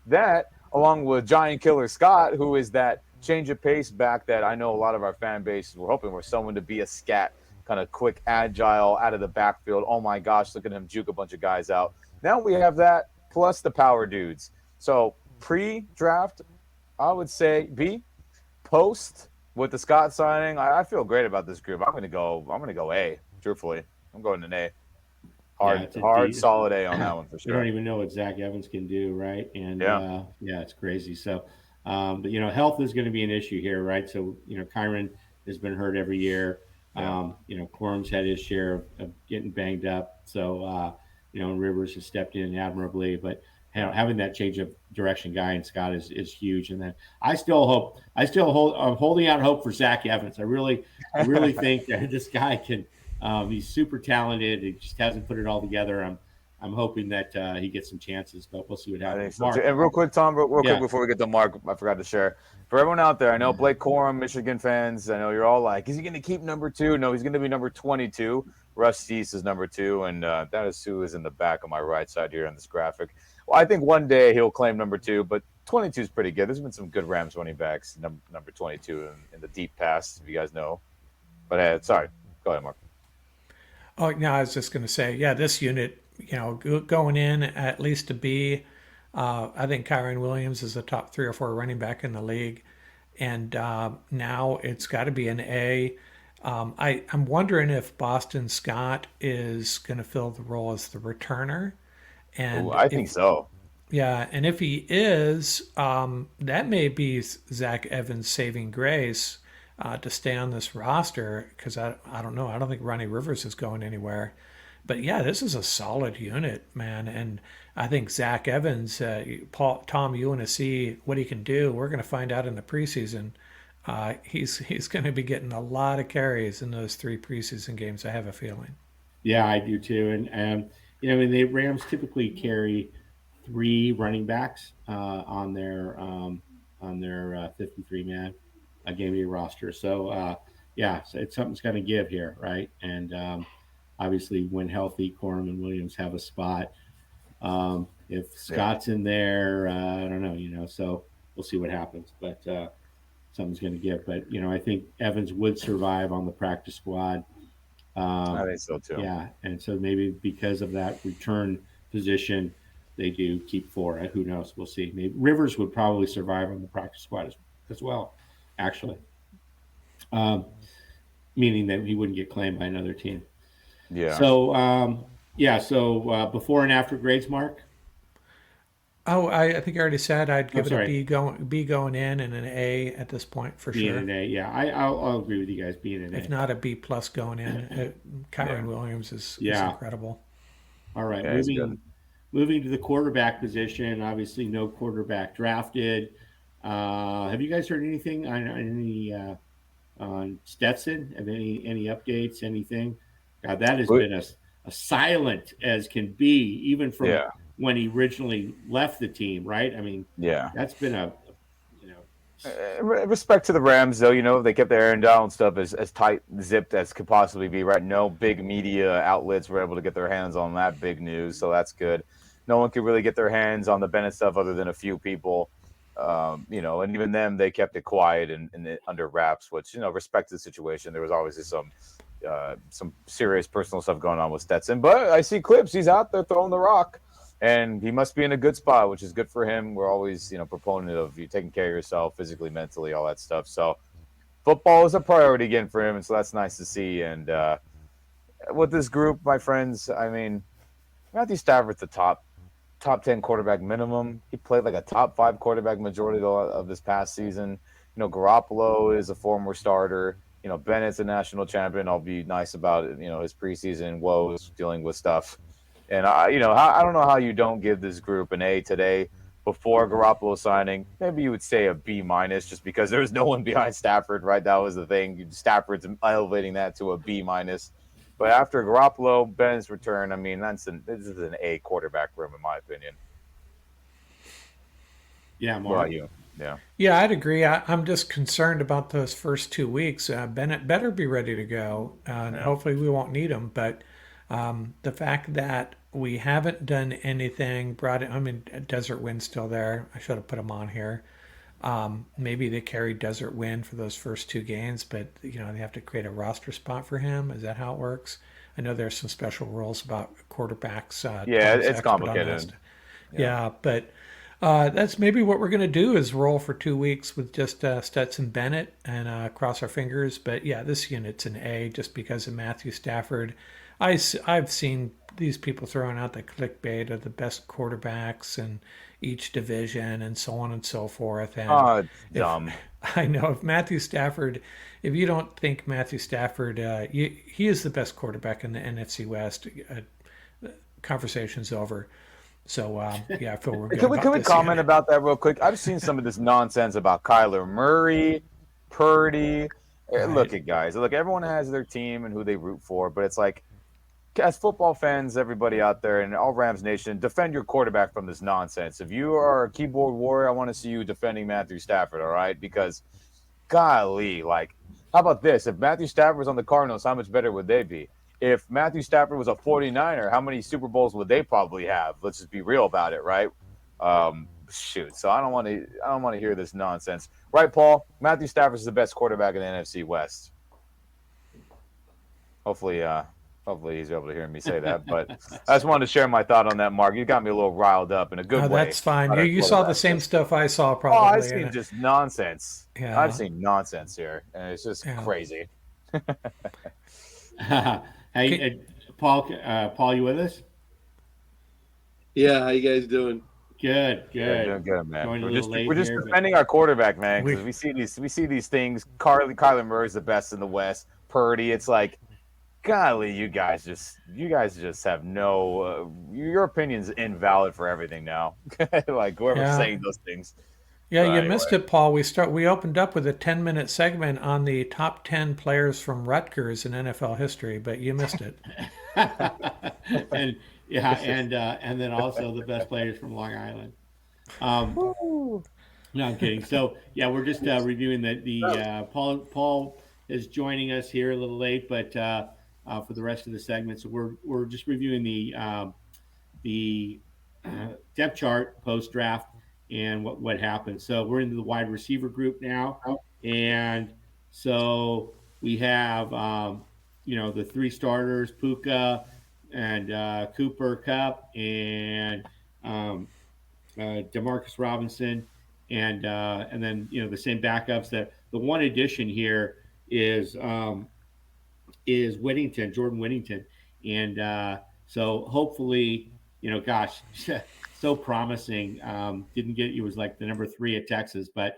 That, along with Giant Killer Scott, who is that change of pace back that I know a lot of our fan base were hoping for someone to be a scat, kind of quick, agile, out of the backfield. Oh my gosh, look at him juke a bunch of guys out. Now we have that, plus the power dudes. So pre-draft, I would say B. Post, with the Scott signing, I feel great about this group. I'm gonna go A. Truthfully, I'm going an A. Hard, solid A on that one for sure. We don't even know what Zach Evans can do, right? And it's crazy. So, but health is going to be an issue here, right? So, Kyron has been hurt every year. Corum's had his share of getting banged up. So, Rivers has stepped in admirably, but having that change of direction guy in Scott is huge. And then I'm holding out hope for Zach Evans. I really think that this guy can. He's super talented. He just hasn't put it all together. I'm hoping that he gets some chances, but we'll see what happens. So. And real quick, Tom, quick before we get to Mark, I forgot to share. For everyone out there, I know Blake Corum, Michigan fans, I know you're all like, is he going to keep number 2? No, he's going to be number 22. Russ Cease is number 2, and that is who is in the back of my right side here on this graphic. Well, I think one day he'll claim number 2, but 22 is pretty good. There's been some good Rams running backs, number 22 in the deep past, if you guys know. But sorry, go ahead, Mark. Oh, no, I was just going to say, this unit, going in at least to B. I think Kyron Williams is the top 3 or 4 running back in the league. And now it's got to be an A. I'm wondering if Boston Scott is going to fill the role as the returner. And I think so. Yeah, and if he is, that may be Zach Evans' saving grace to stay on this roster, because I don't know. I don't think Ronnie Rivers is going anywhere. But yeah, this is a solid unit, man. And I think Zach Evans, Tom, you want to see what he can do. We're going to find out in the preseason. He's going to be getting a lot of carries in those 3 preseason games, I have a feeling. Yeah, I do too. And the Rams typically carry 3 running backs on their 53-man game day roster. So so it's something's going to give here, right? And obviously, when healthy, Corum and Williams have a spot. If Scott's in there, I don't know. So we'll see what happens. But something's going to give. But I think Evans would survive on the practice squad. I think so too. Yeah, and so maybe because of that return position, they do keep 4. Who knows? We'll see. Maybe Rivers would probably survive on the practice squad as well, actually. Meaning that he wouldn't get claimed by another team. Yeah. So before and after grades, Mark. Oh, I think I already said I'd give it a B going in and an A at this point for B sure. And an A, yeah. I'll agree with you guys. B and an A. If not a B plus going in, Kyron Williams is incredible. All right, moving to the quarterback position. Obviously, no quarterback drafted. Have you guys heard anything on Stetson? Have any updates? Anything? God, that has been a silent as can be, even from when he originally left the team, right? I mean, that's been respect to the Rams, though, they kept their Aaron Donald stuff as tight zipped as could possibly be, right? No big media outlets were able to get their hands on that big news, so that's good. No one could really get their hands on the Bennett stuff other than a few people, and even them, they kept it quiet and under wraps, which, respect to the situation. There was obviously some some serious personal stuff going on with Stetson. But I see clips; he's out there throwing the rock, and he must be in a good spot, which is good for him. We're always, proponent of you taking care of yourself physically, mentally, all that stuff. So football is a priority again for him, and so that's nice to see. And with this group, my friends, I mean, Matthew Stafford's the top 10 quarterback minimum. He played like a top 5 quarterback majority of this past season. Garoppolo is a former starter. Bennett's a national champion. I'll be nice about it. His preseason woes dealing with stuff. And I don't know how you don't give this group an A today before Garoppolo signing. Maybe you would say a B minus just because there's no one behind Stafford, right? That was the thing. Stafford's elevating that to a B minus. But after Garoppolo, Ben's return, I mean, this is an A quarterback room, in my opinion. Yeah, What Mark. about you? Yeah. Yeah, I'd agree. I'm just concerned about those first 2 weeks. Bennett better be ready to go, and Yeah. hopefully we won't need him. But the fact that we haven't done anything, I mean, Desert Wind's still there. I should have put him on here. Maybe they carry Desert Wind for those first 2 games, but they have to create a roster spot for him. Is that how it works? I know there's some special rules about quarterbacks. Yeah, Tom's it's expert on complicated. this. Yeah. Yeah, but that's maybe what we're going to do is roll for 2 weeks with just Stetson Bennett and cross our fingers. But yeah, this unit's an A just because of Matthew Stafford. I've seen these people throwing out the clickbait of the best quarterbacks in each division and so on and so forth. And Oh, it's if dumb. I know if Matthew Stafford, if you don't think Matthew Stafford, he is the best quarterback in the NFC West. Conversation's over. So yeah, I feel we're good Can about we this comment unit. about that real quick? I've seen some of this nonsense about Kyler Murray, Purdy. Look Right. at guys. Look, everyone has their team and who they root for, but it's like as football fans, everybody out there and all Rams Nation, defend your quarterback from this nonsense. If you are a keyboard warrior, I want to see you defending Matthew Stafford, all right? Because golly, like, how about this? If Matthew Stafford was on the Cardinals, how much better would they be? If Matthew Stafford was a 49er, how many Super Bowls would they probably have? Let's just be real about it, right? Shoot. So I don't want to hear this nonsense. Right, Paul? Matthew Stafford is the best quarterback in the NFC West. Hopefully, hopefully he's able to hear me say that. But I just wanted to share my thought on that, Mark. You got me a little riled up in a good way That's fine. about You our you saw the quarterback. same stuff I saw Oh, I've probably, seen and just nonsense. I've yeah, seen nonsense here, and it's just yeah. crazy. Hey, Okay. Paul, you with us? Yeah, how you guys doing? Good, Yeah, doing good. good, man. Joined a We're little just we're late just here, but defending our quarterback, man, We because we see these things. Kyler Murray's the best in the West. Purdy, it's like, golly, you guys just have no. Your opinion's invalid for everything now. Like whoever's yeah. saying those things. Yeah, But you anyway, missed it, Paul. We opened up with a 10-minute segment on the top 10 players from Rutgers in NFL history, but you missed it. and yeah, and then also the best players from Long Island. Um, woo. no, I'm kidding. So yeah, we're just reviewing the Paul is joining us here a little late, but for the rest of the segment, so we're just reviewing the depth chart post draft and what happened. So we're into the wide receiver group now, and so we have the three starters: Puka and Cooper Cup and um, Demarcus Robinson, and then the same backups. That the one addition here is Whittington, Jordan Whittington, and so hopefully, gosh, so promising. Didn't get He was like the number 3 at Texas, but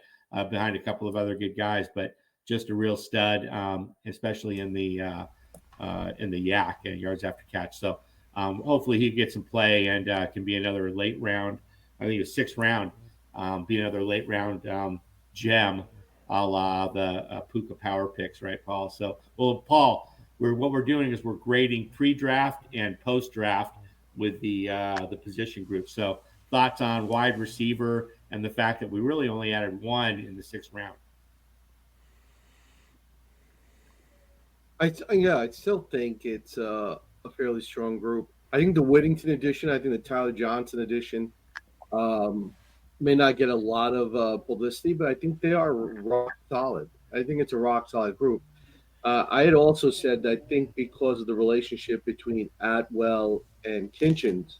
behind a couple of other good guys, but just a real stud, especially in the yak and yards after catch. So hopefully he gets some play and can be another late round. I think it's 6th round, be another late round gem, a la the Puka Power picks, right, Paul? So, well, Paul, what we're doing is we're grading pre-draft and post-draft with the position group. So, thoughts on wide receiver and the fact that we really only added one in the 6th round. Yeah, I still think it's a fairly strong group. I think the Whittington edition, I think the Tyler Johnson edition, um, may not get a lot of publicity, but I think they are rock solid. I think it's a rock solid group. I had also said that I think because of the relationship between Atwell and Kinchins,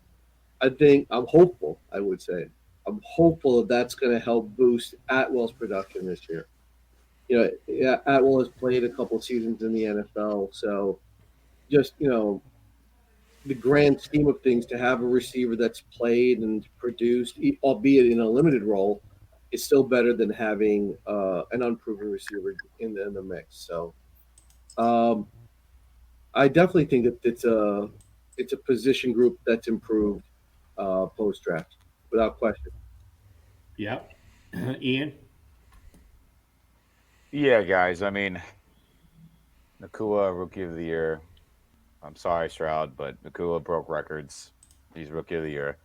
I'm hopeful. I would say I'm hopeful that that's going to help boost Atwell's production this year. Yeah, Atwell has played a couple seasons in the NFL, so just the grand scheme of things, to have a receiver that's played and produced, albeit in a limited role, is still better than having an unproven receiver in the mix. So um, I definitely think that it's a position group that's improved post draft without question. Yep. Ian? Yeah, guys. I mean, Nakua, rookie of the year. I'm sorry, Stroud, but Nakua broke records. He's rookie of the year.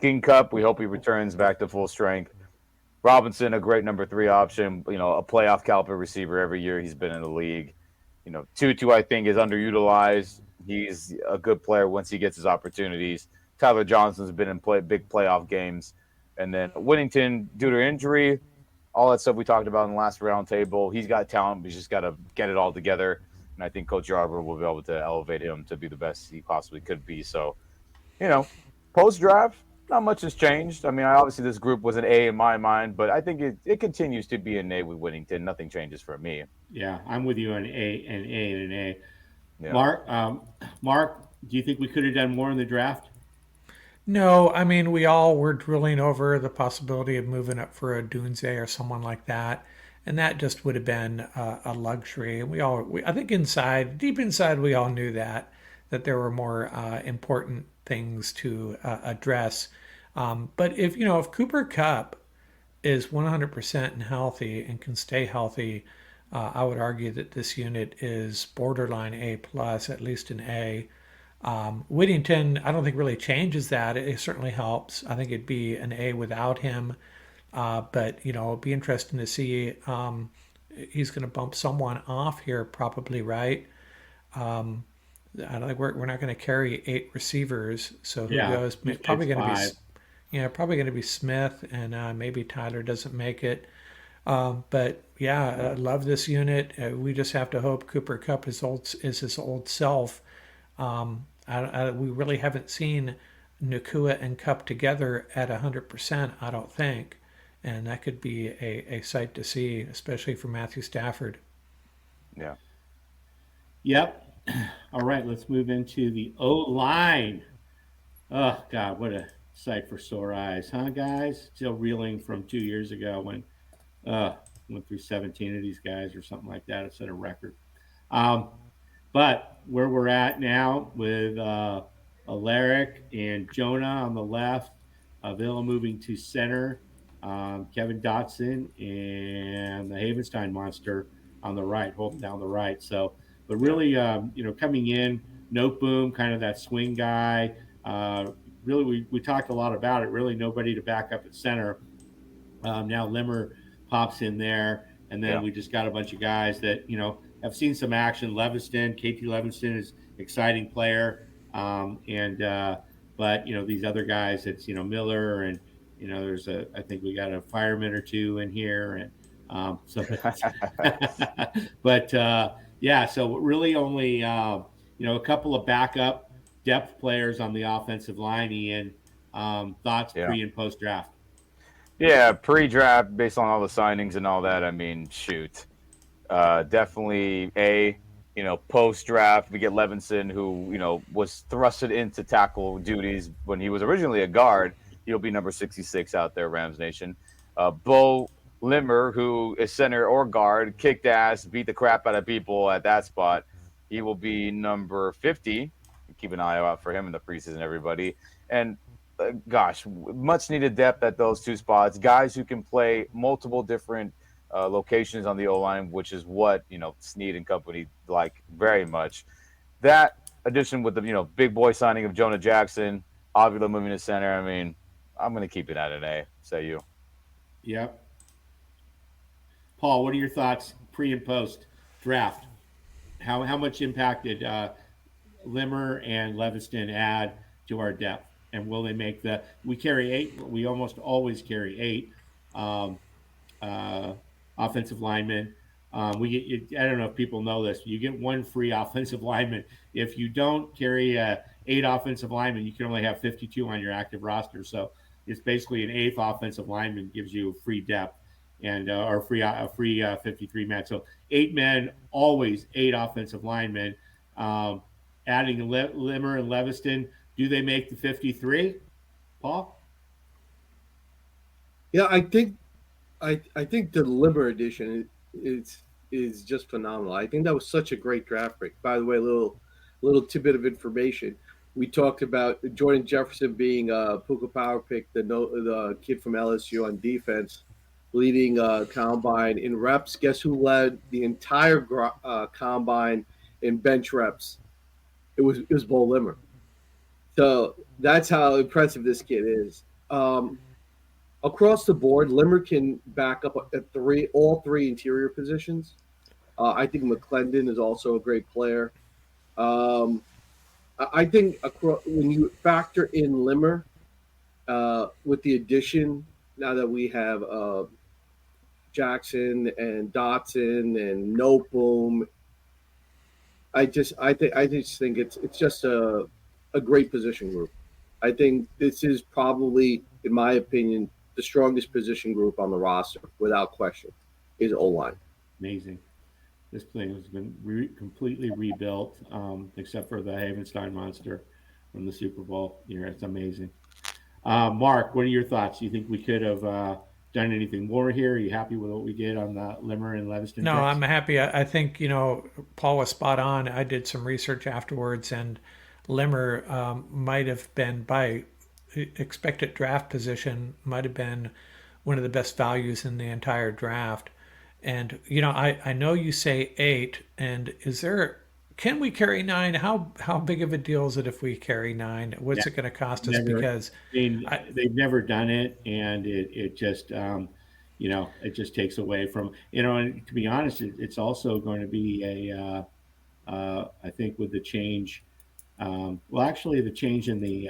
King Cup, we hope he returns back to full strength. Robinson, a great number three option, a playoff caliber receiver every year he's been in the league. Tutu, I think, is underutilized. He's a good player once he gets his opportunities. Tyler Johnson's been in big playoff games. And then Whittington, due to injury, all that stuff we talked about in the last roundtable, he's got talent, but he's just got to get it all together. And I think Coach Yarber will be able to elevate him to be the best he possibly could be. So, you know, post draft, not much has changed. I mean, obviously this group was an A in my mind, but I think it continues to be an A with Whittington. Nothing changes for me. Yeah, I'm with you on an A. Yeah. Mark, do you think we could have done more in the draft? No, I mean, we all were drilling over the possibility of moving up for a Dunze or someone like that. And that just would have been a luxury. I think deep inside, we all knew that there were more important things to address. But if Cooper Cup is 100% and healthy and can stay healthy, I would argue that this unit is borderline A plus, at least an A. Whittington, I don't think really changes that. It certainly helps. I think it'd be an A without him. But it'd be interesting to see. He's going to bump someone off here, probably, right? I don't think we're not going to carry 8 receivers. So who Yeah, goes? usually Probably it's going to be, five. probably going to be Smith, and maybe Tyler doesn't make it. But yeah, I love this unit. We just have to hope Cooper Cup is his old self. We really haven't seen Nakua and Cup together at 100%, I don't think. And that could be a sight to see, especially for Matthew Stafford. Yeah. Yep. All right, let's move into the O line. Oh God, what a sight for sore eyes, huh, guys? Still reeling from 2 years ago when uh went through 17 of these guys or something like that. It set a record. Um, but where we're at now with Alaric and Jonah on the left, Villa moving to center, Kevin Dotson and the Havenstein monster on the right, holding down the right. So, but Yeah. really, coming in, Note Boom, kind of that swing guy. Really, we talked a lot about it. Really, nobody to back up at center. Now Limmer pops in there, and then Yeah. we just got a bunch of guys that have seen some action. Leviston, KT Leviston is exciting player, and but these other guys, it's Miller, and there's I think we got a fireman or two in here, and so but yeah, so really only a couple of backup depth players on the offensive line. Ian, thoughts Yeah. pre and post draft? Yeah. Pre-draft, based on all the signings and all that. I mean, shoot. Definitely A. Post draft, we get Levinson, who was thrusted into tackle duties when he was originally a guard. He'll be number 66 out there, Rams Nation. Bo Limmer, who is center or guard, kicked ass, beat the crap out of people at that spot. He will be number 50. Keep an eye out for him in the preseason, everybody. And gosh, much needed depth at those two spots. Guys who can play multiple different locations on the O line, which is what Snead and company like very much. That addition with the big boy signing of Jonah Jackson, Avila moving to center. I mean, I'm going to keep it at an A. Say you. Yep. Paul, what are your thoughts pre and post draft? How much impact did Limmer and Leviston add to our depth? And will they make we carry 8, we almost always carry 8 um, uh, offensive linemen. I don't know if people know this. You get one free offensive lineman. If you don't carry 8 offensive linemen, you can only have 52 on your active roster. So it's basically an eighth offensive lineman gives you free depth and or free 53 man. So 8 men, always 8 offensive linemen. Um, Adding Limmer and Leviston, do they make the 53? Paul? Yeah, I think the Limber edition is just phenomenal. I think that was such a great draft pick. By the way, little tidbit of information. We talked about Jordan Jefferson being a Puka Power pick, the kid from LSU on defense, leading combine in reps. Guess who led the entire combine in bench reps? It was Bo Limmer. So that's how impressive this kid is. Across the board, Limmer can back up at all three interior positions. I think McClendon is also a great player. Um, I think when you factor in Limmer with the addition, now that we have Jackson and Dotson and Noteboom, I just think it's just a great position group. I think this is probably, in my opinion, the strongest position group on the roster, without question, is O line. Amazing. This thing has been completely rebuilt, except for the Havenstein monster from the Super Bowl. It's amazing. Mark, what are your thoughts? Do you think we could have done anything more here? Are you happy with what we did on the Limmer and Leviston No, picks? I'm happy. I think, Paul was spot on. I did some research afterwards, and Limmer might have been, by expected draft position, might have been one of the best values in the entire draft. And, I know you say 8, and can we carry 9? How big of a deal is it if we carry 9? Yeah, What's it going to cost us? never. Because I mean, I, they've never done it, and it just it just takes away from And to be honest, it's also going to be I think with the change. Well, actually, the change in the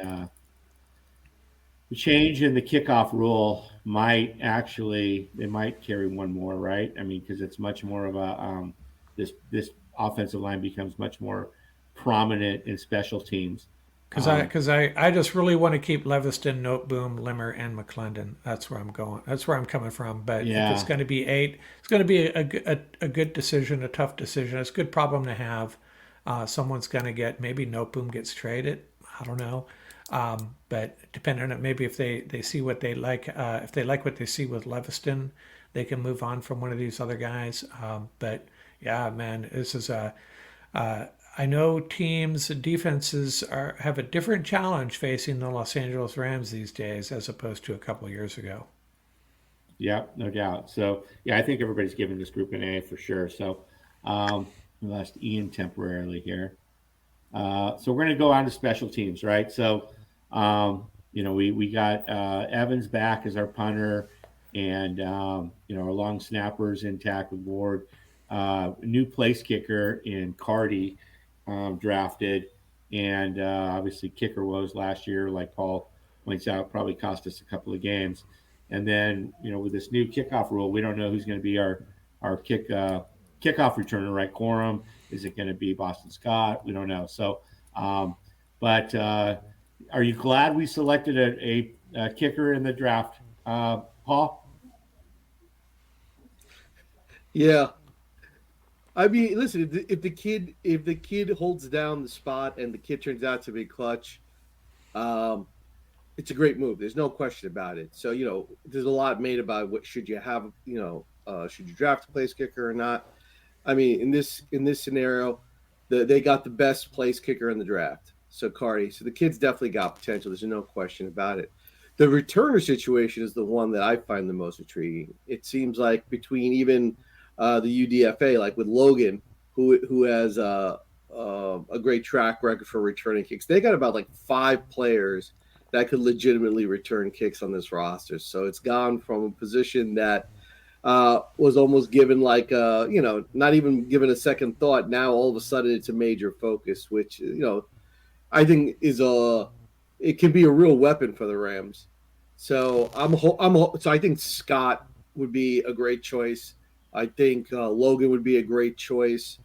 kickoff rule might actually they might carry one more, right? I mean, because it's much more of a this offensive line becomes much more prominent in special teams. Because I, Um, because I just really want to keep Leviston, Noteboom, Limmer, and McClendon. That's where I'm going. That's where I'm coming from. But if it's yeah, going to be 8, it's going to be a good decision, a tough decision. It's a good problem to have. Someone's going to get, maybe Noteboom gets traded. I don't know. But depending on maybe if they see what they like, if they like what they see with Leviston, they can move on from one of these other guys. But yeah, man, this is a I know teams, defenses have a different challenge facing the Los Angeles Rams these days as opposed to a couple of years ago. yeah, no doubt. So yeah, I think everybody's giving this group an A for sure. So we lost Ian temporarily here. So we're going to go on to special teams, right? So, we got Evans back as our punter, and our long snappers intact with Ward. New place kicker in Cardi drafted, and obviously kicker woes last year, like Paul points out, probably cost us a couple of games. And then with this new kickoff rule, we don't know who's going to be our kickoff returner, right? Quorum. Is it going to be Boston Scott? We don't know. So, but are you glad we selected a kicker in the draft, Paul? Yeah, I mean, listen, if the kid holds down the spot and the kid turns out to be clutch, um, it's a great move. There's no question about it. So there's a lot made about what should you have. Should you draft a place kicker or not? I mean, in this scenario, they got the best place kicker in the draft. So Cardi. So the kid's definitely got potential. There's no question about it. The returner situation is the one that I find the most intriguing. It seems like between even the UDFA, like with Logan, who has a great track record for returning kicks, they got about like 5 players that could legitimately return kicks on this roster. So it's gone from a position that was almost given like not even given a second thought. Now all of a sudden it's a major focus, which I think it can be a real weapon for the Rams. So so I think Scott would be a great choice. I think Logan would be a great choice.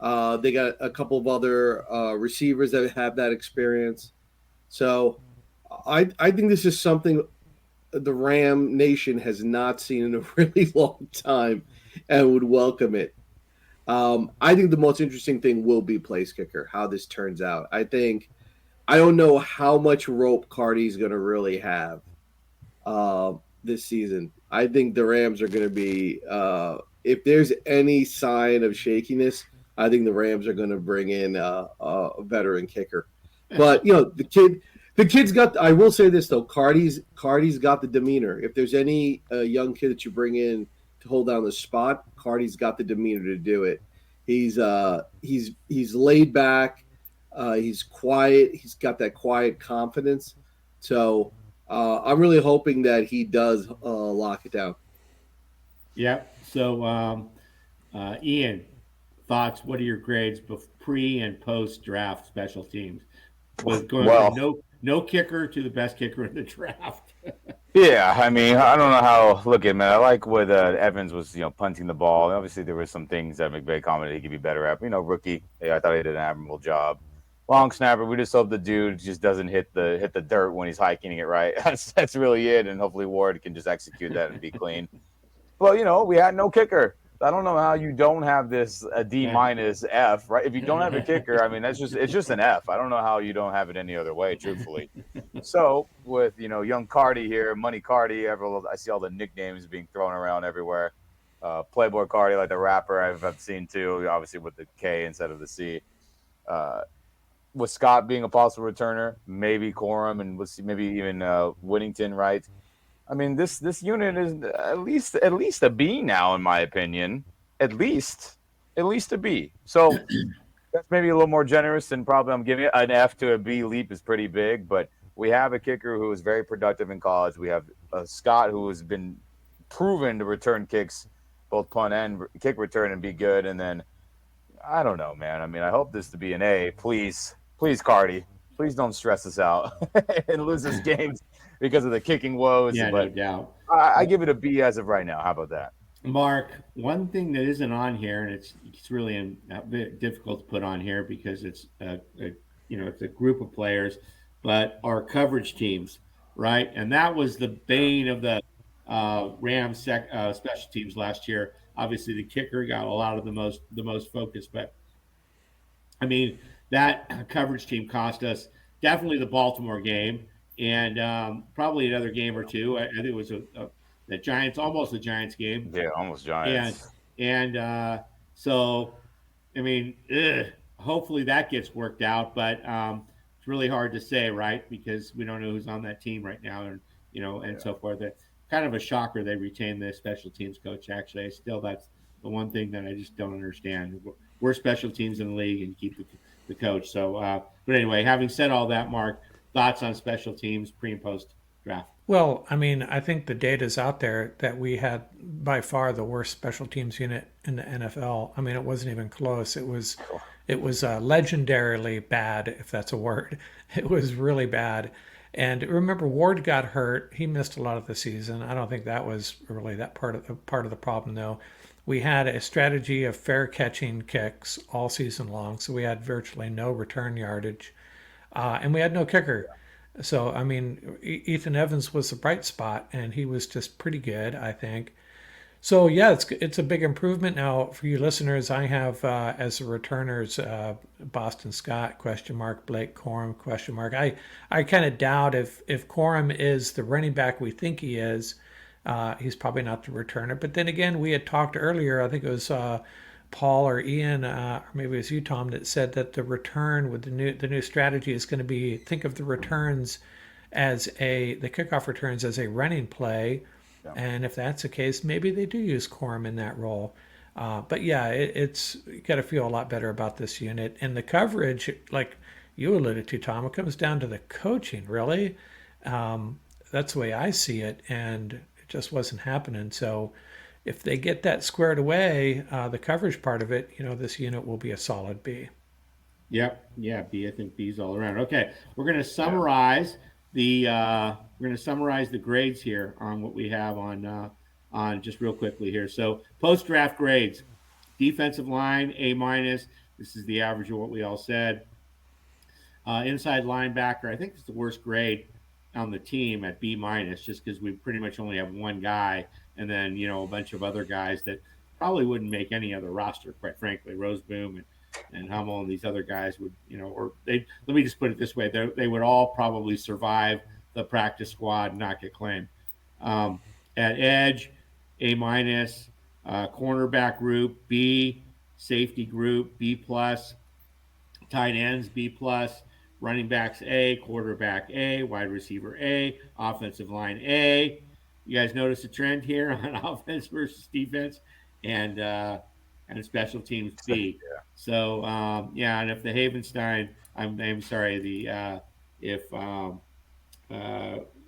They got a couple of other receivers that have that experience. So I think this is something the Ram Nation has not seen in a really long time and would welcome it. I think the most interesting thing will be place kicker, how this turns out. I don't know how much rope Cardi's going to really have this season. I think the Rams are going to be, if there's any sign of shakiness, I think the Rams are going to bring in a veteran kicker. But the kid's got. I will say this though, Cardi's got the demeanor. If there's any young kid that you bring in to hold down the spot, Cardi's got the demeanor to do it. He's laid back. He's quiet. He's got that quiet confidence. So I'm really hoping that he does lock it down. Yep. So, Ian, thoughts? What are your grades pre and post draft special teams? With going Well, from no kicker to the best kicker in the draft. yeah, I mean, I don't know how. Look at man, I like what Evans was, punting the ball. Obviously, there were some things that McVay commented he could be better at. Rookie, I thought he did an admirable job. Long snapper, we just hope the dude just doesn't hit the dirt when he's hiking it right. That's really it, and hopefully Ward can just execute that and be clean. Well, we had no kicker. I don't know how you don't have this a D minus F, right? If you don't have a kicker, I mean it's just an F. I don't know how you don't have it any other way, truthfully. So with young Cardi here, Money Cardi, I see all the nicknames being thrown around everywhere. Playboy Cardi, like the rapper I've seen too, obviously with the K instead of the C. With Scott being a possible returner, maybe Corum and maybe even Whittington, right? I mean, this unit is at least a B now, in my opinion. At least a B. So that's maybe a little more generous than probably I'm giving it. An F to a B leap is pretty big, but we have a kicker who was very productive in college. We have Scott who has been proven to return kicks, both punt and kick return, and be good. And then I don't know, man. I mean, I hope this to be an A. Please, Cardi. Please don't stress us out and lose this games because of the kicking woes. Yeah, but no doubt. I give it a B as of right now. How about that? Mark, one thing that isn't on here, and it's really a bit difficult to put on here because it's it's a group of players, but our coverage teams, right? And that was the bane of the Rams special teams last year. Obviously, the kicker got a lot of the most focus, but I mean that coverage team cost us definitely the Baltimore game and probably another game or two. I think it was the Giants, almost the Giants game. Yeah, almost And Giants. so, I mean, hopefully that gets worked out, but it's really hard to say, right? Because we don't know who's on that team right now, and so forth. It's kind of a shocker they retained the special teams coach. Actually, that's the one thing that I just don't understand. We're special teams in the league and keep the coach. So, but anyway, having said all that, Mark, thoughts on special teams pre and post draft? Well, I mean, I think the data's out there that we had by far the worst special teams unit in the NFL. I mean, it wasn't even close. It was legendarily bad, if that's a word. It was really bad. And remember, Ward got hurt. He missed a lot of the season. I don't think that was really that part of the problem, though. We had a strategy of fair catching kicks all season long, so we had virtually no return yardage, and we had no kicker. So I mean, Ethan Evans was the bright spot, and he was just pretty good, I think. So yeah, it's a big improvement now for you listeners. I have as the returners Boston Scott question mark, Blake Corum question mark. I kind of doubt if Corum is the running back we think he is. He's probably not the returner. But then again, we had talked earlier. I think it was Paul or Ian, or maybe it was you, Tom, that said that the return with the new strategy is going to be think of the returns as the kickoff returns as a running play, and if that's the case, maybe they do use Corum in that role. But yeah, it's you got to feel a lot better about this unit and the coverage, like you alluded to, Tom. It comes down to the coaching, really. That's the way I see it, and it just wasn't happening. So if they get that squared away, the coverage part of it, this unit will be a solid B. Yep. Yeah. B. I think B's all around. Okay. We're going to summarize the grades here on what we have on on just real quickly here. So post draft grades, defensive line A minus. This is the average of what we all said. Inside linebacker, I think it's the worst grade on the team at B minus, just because we pretty much only have one guy, and then a bunch of other guys that probably wouldn't make any other roster, quite frankly. Roseboom and Hummel and these other guys would, or they. Let me just put it this way: they would all probably survive the practice squad and not get claimed. At edge, A minus, cornerback group B, safety group B plus, tight ends B plus, running backs A, quarterback A, wide receiver A, offensive line A. You guys notice a trend here on offense versus defense, and special teams B. Yeah. So and if the Havenstein, I'm sorry, if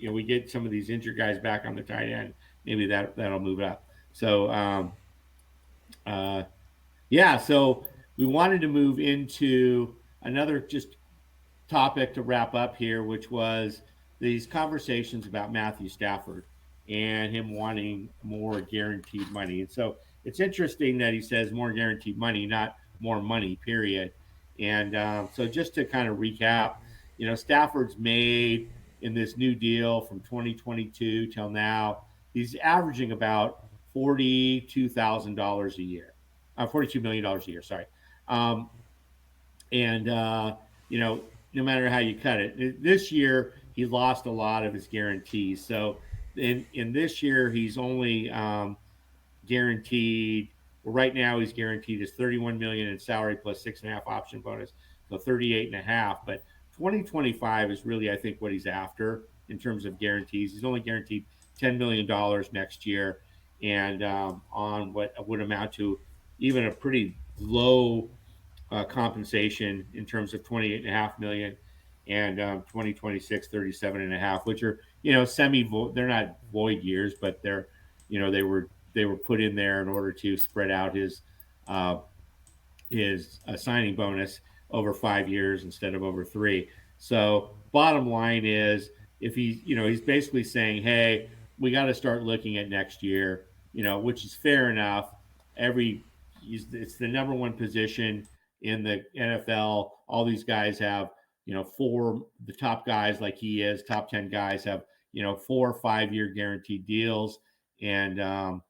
we get some of these injured guys back on the tight end, maybe that'll move up. So so we wanted to move into another just topic to wrap up here, which was these conversations about Matthew Stafford and him wanting more guaranteed money. And so it's interesting that he says more guaranteed money, not more money, period. And so just to kind of recap, Stafford's made in this new deal from 2022 till now, he's averaging about $42,000 a year. $42 million a year, sorry. No matter how you cut it, this year he lost a lot of his guarantees. So in this year, he's only guaranteed. Well, right now he's guaranteed is $31 million in salary plus 6.5 option bonus, so 38.5. But 2025 is really, I think, what he's after in terms of guarantees. He's only guaranteed $10 million next year, and on what would amount to even a pretty low compensation in terms of 28.5 million, and 2026 37.5, which are they're not void years, but they're they were put in there in order to spread out his signing bonus over 5 years instead of over 3. So bottom line is, if he's basically saying, hey, we got to start looking at next year, which is fair enough. It's the number one position in the NFL. All these guys have, the top guys like he is, top 10 guys have, 4 or 5 year guaranteed deals. And,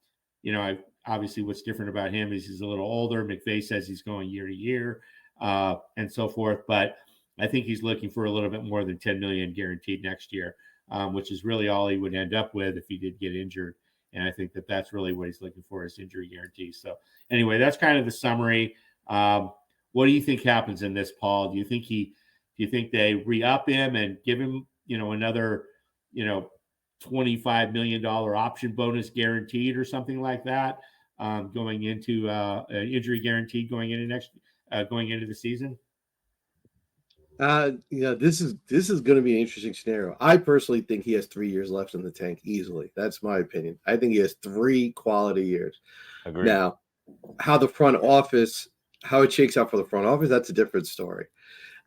obviously what's different about him is he's a little older. McVay says he's going year to year and so forth. But I think he's looking for a little bit more than 10 million guaranteed next year, which is really all he would end up with if he did get injured. And I think that's really what he's looking for, is injury guarantees. So anyway, that's kind of the summary. What do you think happens in this, Paul? Do you think they re-up him and give him, another, $25 million option bonus guaranteed or something like that, going into an injury guaranteed going into the season? This is going to be an interesting scenario. I personally think he has 3 years left in the tank easily. That's my opinion. I think he has 3 quality years. Agreed. Now, how it shakes out for the front office, that's a different story.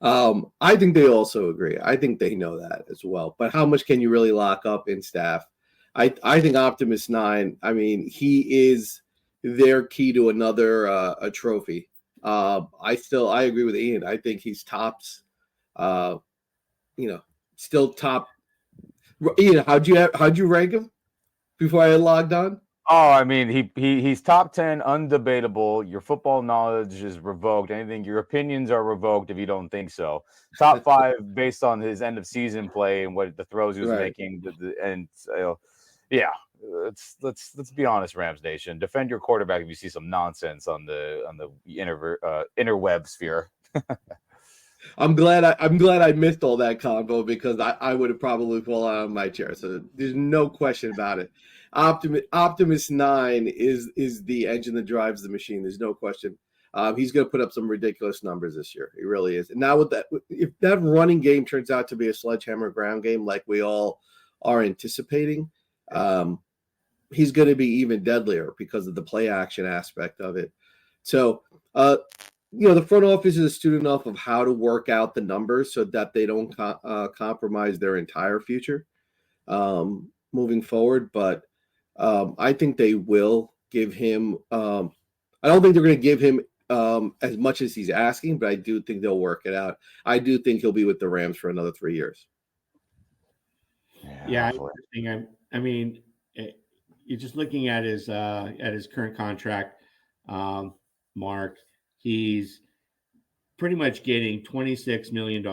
I think they also agree. I think they know that as well. But how much can you really lock up in staff? I think Optimus 9, he is their key to another a trophy. I agree with Ian. I think he's tops. Still top. Ian, how'd you rank him before I had logged on? Oh, he's top 10, undebatable. Your football knowledge is revoked. Your opinions are revoked if you don't think so. Top 5 based on his end of season play and what the throws he was making. Let's be honest, Rams Nation. Defend your quarterback if you see some nonsense on the interweb sphere. I'm glad I missed all that convo, because I would have probably fallen out of my chair. So there's no question about it. Optimus 9 is the engine that drives the machine. There's no question. He's going to put up some ridiculous numbers this year. He really is. And now if that running game turns out to be a sledgehammer ground game like we all are anticipating, he's going to be even deadlier because of the play action aspect of it. So, the front office is astute enough of how to work out the numbers so that they don't compromise their entire future moving forward. But I think they will give him. I don't think they're going to give him as much as he's asking, but I do think they'll work it out. I do think he'll be with the Rams for another 3 years. Yeah, hopefully. interesting. I mean, you're just looking at his current contract, Mark. He's pretty much getting $26 million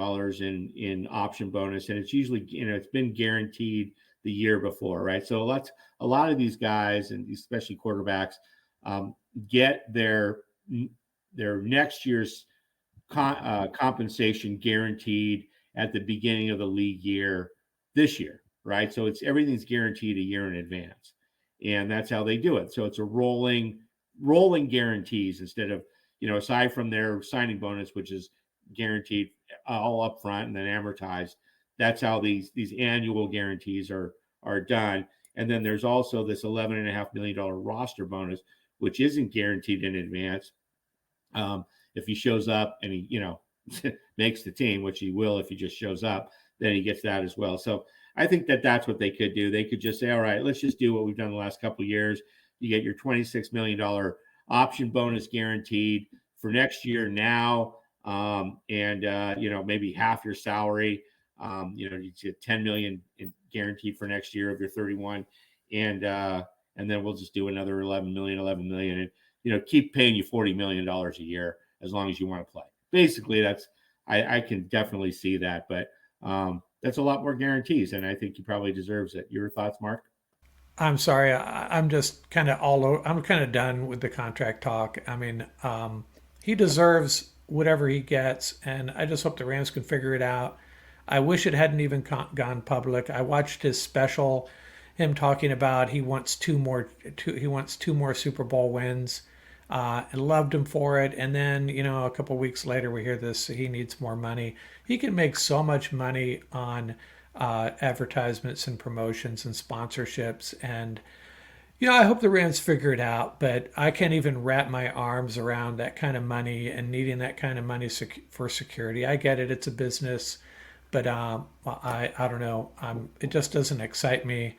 in option bonus, and it's usually it's been guaranteed the year before, right? So a lot of these guys, and especially quarterbacks, get their next year's compensation guaranteed at the beginning of the league year this year, right? So everything's guaranteed a year in advance, and that's how they do it. So it's a rolling guarantees instead of aside from their signing bonus, which is guaranteed all up front and then amortized. That's how these annual guarantees are done. And then there's also this $11.5 million roster bonus, which isn't guaranteed in advance. If he shows up and he makes the team, which he will if he just shows up, then he gets that as well. So I think that's what they could do. They could just say, all right, let's just do what we've done the last couple of years. You get your $26 million option bonus guaranteed for next year now, and maybe half your salary. You get $10 million guaranteed for next year of your 31, and then we'll just do another 11 million, and keep paying you $40 million a year as long as you want to play. Basically, that's I can definitely see that, but that's a lot more guarantees, and I think he probably deserves it. Your thoughts, Mark? I'm sorry. I'm just kind of all over. I'm kind of done with the contract talk. I mean, he deserves whatever he gets, and I just hope the Rams can figure it out. I wish it hadn't even gone public. I watched his special, him talking about he wants two more Super Bowl wins, and loved him for it. And then a couple of weeks later we hear this he needs more money. He can make so much money on advertisements and promotions and sponsorships, and I hope the Rams figure it out, but I can't even wrap my arms around that kind of money and needing that kind of money for security. I get it; it's a business, but I don't know. It just doesn't excite me.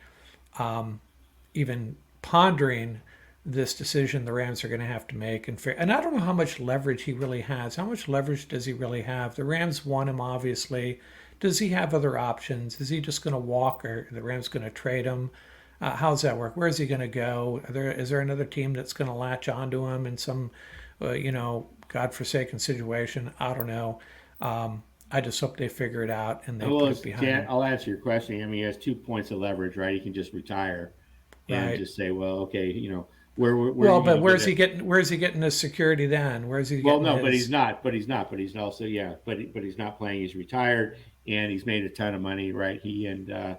Even pondering this decision the Rams are going to have to make, and I don't know how much leverage he really has. How much leverage does he really have? The Rams want him, obviously. Does he have other options? Is he just going to walk, or the Rams going to trade him? How's that work? Where is he going to go? Is there another team that's going to latch onto him in some, godforsaken situation? I don't know. I just hope they figure it out and they put it behind him. I'll answer your question. I mean, he has 2 points of leverage, right? He can just retire and just say, well, okay, where well, but where's he getting his security then? Where's he getting but he's not. But he's also but he's not playing. He's retired and he's made a ton of money, right? He and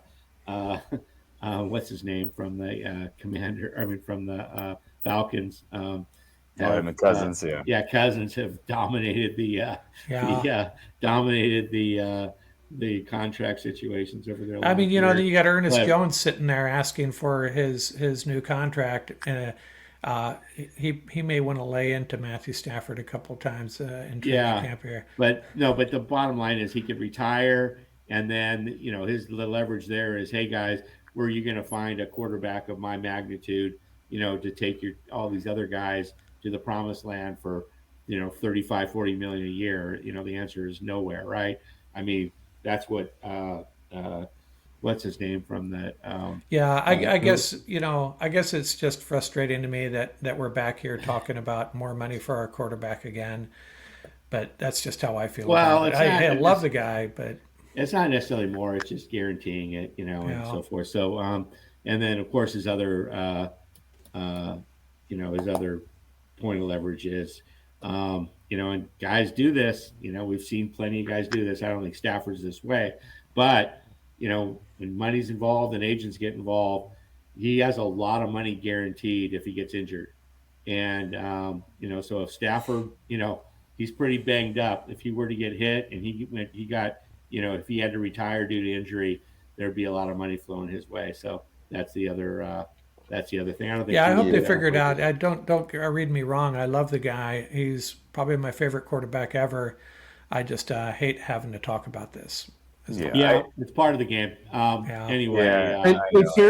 what's his name from the from the Falcons. Cousins, Cousins have dominated the contract situations over there. I mean, then you got Ernest Jones sitting there asking for his new contract, and he may want to lay into Matthew Stafford a couple times in training camp here. But the bottom line is he could retire, and then the leverage there is, hey guys, where are you going to find a quarterback of my magnitude, to take all these other guys to the promised land for 35-40 million a year? The answer is nowhere, right? I mean, that's what what's his name from that I guess it's just frustrating to me that we're back here talking about more money for our quarterback again, but that's just how I feel about it. I love the guy, but it's not necessarily more, it's just guaranteeing it, and so forth. So and then of course his other his other point of leverage is and guys do this. We've seen plenty of guys do this. I don't think Stafford's this way, but when money's involved and agents get involved, he has a lot of money guaranteed if he gets injured. And so if Stafford, he's pretty banged up. If he were to get hit and he got, if he had to retire due to injury, there'd be a lot of money flowing his way. So that's the other thing. I don't think. I hope they figure it out. I don't read me wrong. I love the guy. He's probably my favorite quarterback ever. I just hate having to talk about this. Yeah, it's part of the game. Yeah. Anyway, Yeah. And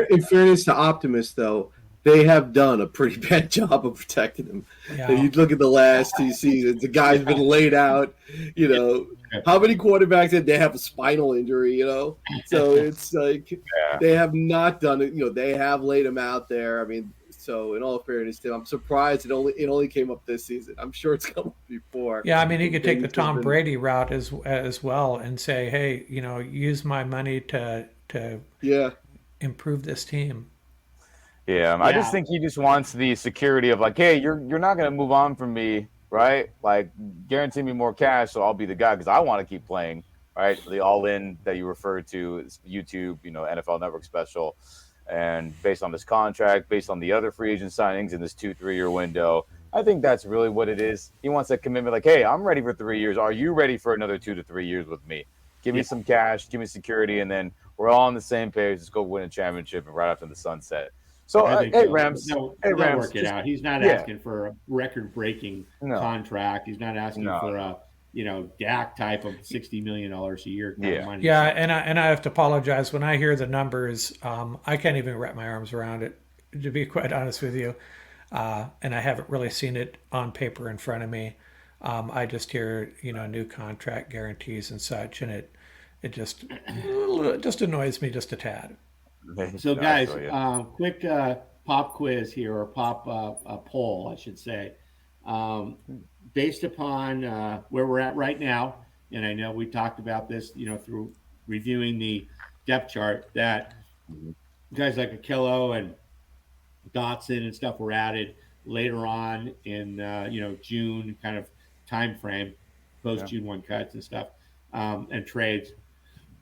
in fairness to Optimus, though, they have done a pretty bad job of protecting him. Yeah. You look at the last two seasons, the guy's been laid out. You know, how many quarterbacks did they have a spinal injury? You know, so it's like they have not done it. You know, they have laid him out there. I mean, so in all fairness, Tim, I'm surprised it only came up this season. I'm sure it's come up before. Yeah, I mean, he could take the Things have Tom been- Brady route as well and say, "Hey, use my money to Yeah, improve this team." Yeah, I just think he just wants the security of like, hey, you're not gonna move on from me, right? Like, guarantee me more cash, so I'll be the guy because I want to keep playing, right? The all-in that you referred to is YouTube, NFL Network special, and based on this contract, based on the other free agent signings in this 2-3 year window, I think that's really what it is. He wants that commitment, like, hey, I'm ready for 3 years. Are you ready for another 2 to 3 years with me? Give me some cash, give me security, and then we're all on the same page. Let's go win a championship and right after the sunset. So, hey, Rams. They'll Rams, work it out. He's not asking for a record-breaking contract. He's not asking for a Dak type of $60 million a year kind of money. Yeah, and I have to apologize when I hear the numbers. I can't even wrap my arms around it, to be quite honest with you. And I haven't really seen it on paper in front of me. I just hear new contract guarantees and such, and it just annoys me just a tad. So, guys, quick pop quiz here, or pop poll, I should say. Based upon where we're at right now, and I know we talked about this, through reviewing the depth chart, that guys like Akello and Dotson and stuff were added later on in, June kind of time frame, post June 1 cuts and stuff, and trades.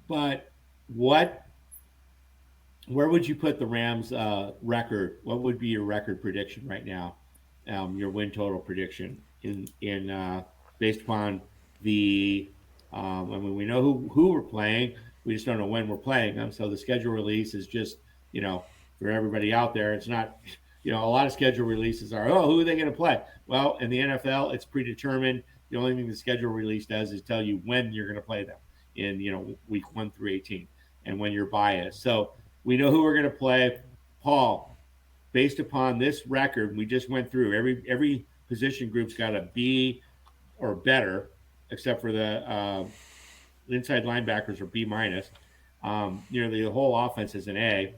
But where would you put the Rams' record? What would be your record prediction right now? Your win total prediction in based upon the. I mean, we know who we're playing. We just don't know when we're playing them. So the schedule release is just for everybody out there. It's not a lot of schedule releases are who are they going to play? Well, in the NFL, it's predetermined. The only thing the schedule release does is tell you when you're going to play them in week 1 through 18 and when your bye is. So we know who we're going to play. Paul, based upon this record we just went through, every position group's got a B or better, except for the inside linebackers are B minus. The whole offense is an A.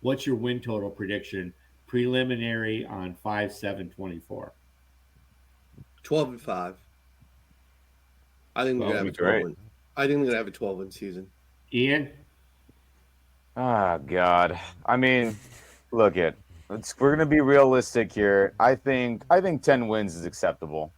What's your win total prediction preliminary on 5/7/24? 12-5. I think we're gonna have a 12-win. I think we're gonna have a 12-win season. Ian? God. I mean, look we're going to be realistic here. I think 10 wins is acceptable.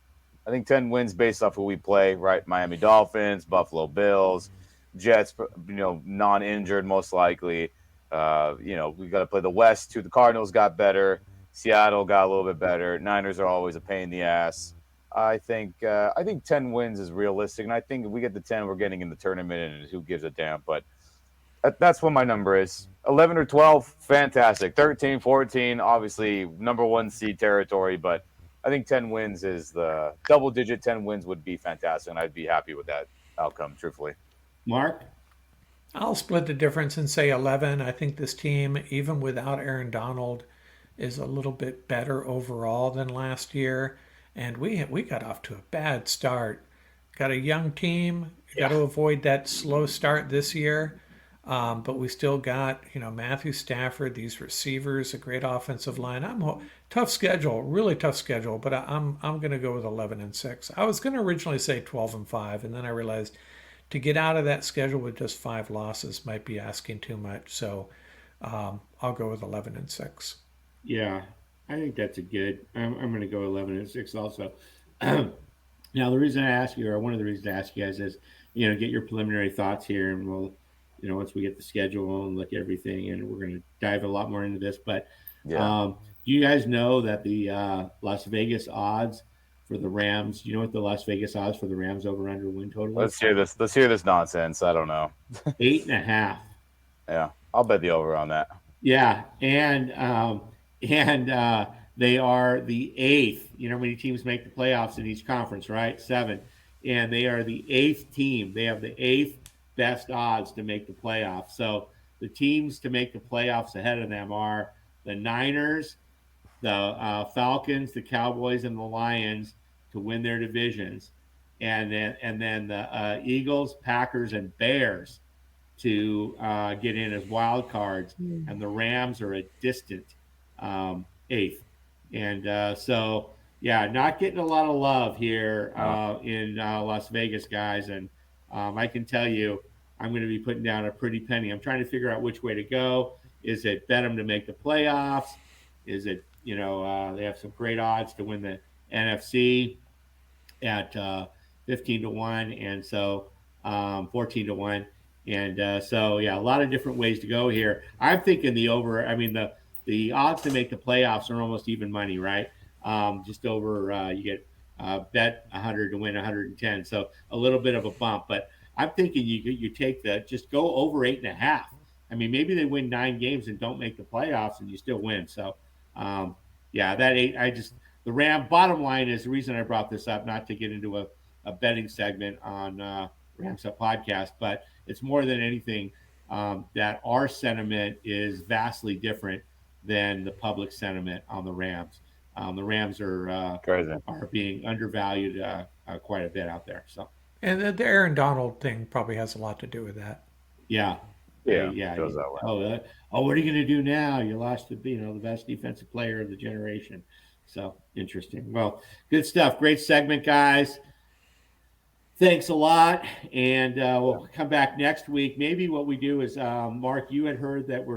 I think 10 wins based off who we play, right? Miami Dolphins, Buffalo Bills, Jets, non-injured most likely. We got to play the West too. The Cardinals got better. Seattle got a little bit better. Niners are always a pain in the ass. I think 10 wins is realistic, and I think if we get the 10, we're getting in the tournament, and who gives a damn? But that's what my number is. 11 or 12, fantastic. 13, 14, obviously number 1 seed territory, but I think 10 wins is the double-digit 10 wins would be fantastic, and I'd be happy with that outcome, truthfully. Mark? I'll split the difference and say 11. I think this team, even without Aaron Donald, is a little bit better overall than last year. And we got off to a bad start. Got a young team. Got to avoid that slow start this year. But we still got, Matthew Stafford, these receivers, a great offensive line. Tough schedule, really tough schedule. But I'm going to go with 11-6. I was going to originally say 12-5, and then I realized to get out of that schedule with just 5 losses might be asking too much. So I'll go with 11-6. Yeah, I think that's a good. I'm going to go 11-6 also. Now, the reason I ask you, or one of the reasons I ask you guys is, get your preliminary thoughts here, and we'll, once we get the schedule and look at everything, and we're going to dive a lot more into this. But do you guys know that the Las Vegas odds for the Rams? You know what the Las Vegas odds for the Rams over under win total is? Let's hear this nonsense. I don't know. 8.5. Yeah, I'll bet the over on that. Yeah, and they are the 8th. You know how many teams make the playoffs in each conference, right? 7. And they are the 8th team. They have the 8th best odds to make the playoffs. So the teams to make the playoffs ahead of them are the Niners, the Falcons, the Cowboys, and the Lions to win their divisions, and then the Eagles, Packers, and Bears to get in as wild cards, and the Rams are a distant eighth. And so, yeah, not getting a lot of love here in Las Vegas, guys. And I can tell you, I'm going to be putting down a pretty penny. I'm trying to figure out which way to go. Is it bet them to make the playoffs? Is it, they have some great odds to win the NFC at 15-1, and so 14-1. And so, yeah, a lot of different ways to go here. I'm thinking the over. I mean, the odds to make the playoffs are almost even money, right? Just over. You get bet 100 to win 110, so a little bit of a bump. But I'm thinking you take just go over 8.5. I mean, maybe they win 9 games and don't make the playoffs, and you still win. So, yeah, that 8. The Ram. Bottom line is the reason I brought this up, not to get into a betting segment on Rams Up Podcast, but it's more than anything that our sentiment is vastly different than the public sentiment on the Rams. The Rams are being undervalued quite a bit out there. So, and the Aaron Donald thing probably has a lot to do with that. Yeah. Goes that way. What are you going to do now? You lost the best defensive player of the generation. So interesting. Well, good stuff. Great segment, guys. Thanks a lot, and we'll come back next week. Maybe what we do is, Mark, you had heard that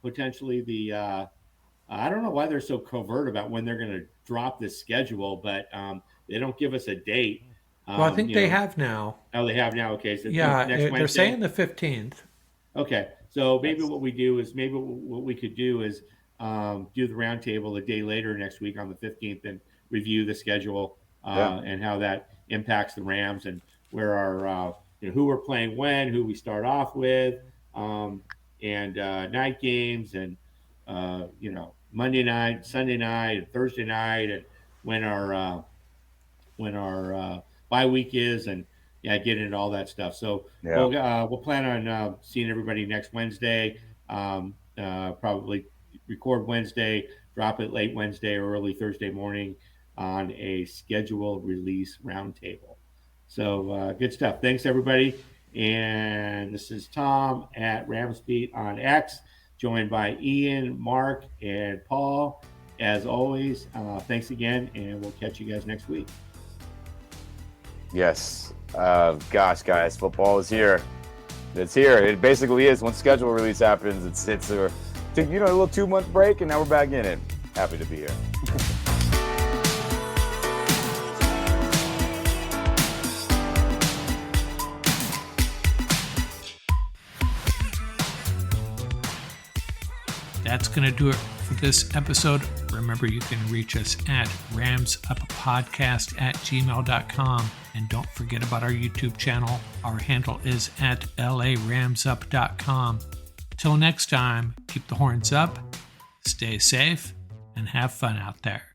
potentially the I don't know why they're so covert about when they're going to drop this schedule, but they don't give us a date. Well, I think they have now. Oh, they have now. Okay, so yeah, next Wednesday. They're saying the 15th. Okay, so maybe what we could do is do the roundtable a day later next week on the 15th and review the schedule and how that impacts the Rams and where our who we're playing when, who we start off with, and night games and Monday night, Sunday night, and Thursday night, and when our bye week is, and get into all that stuff. So we'll plan on seeing everybody next Wednesday. Probably record Wednesday, drop it late Wednesday or early Thursday morning on a scheduled release roundtable. So good stuff. Thanks, everybody. And this is Tom at Ramsbeat on X, joined by Ian, Mark, and Paul. As always, thanks again, and we'll catch you guys next week. Yes. Gosh, guys, football is here. It's here. It basically is. When schedule release happens, it's a little 2-month break, and now we're back in it. Happy to be here. That's going to do it for this episode. Remember, you can reach us at ramsuppodcast@gmail.com. And don't forget about our YouTube channel. Our handle is at laramsup.com. Till next time, keep the horns up, stay safe, and have fun out there.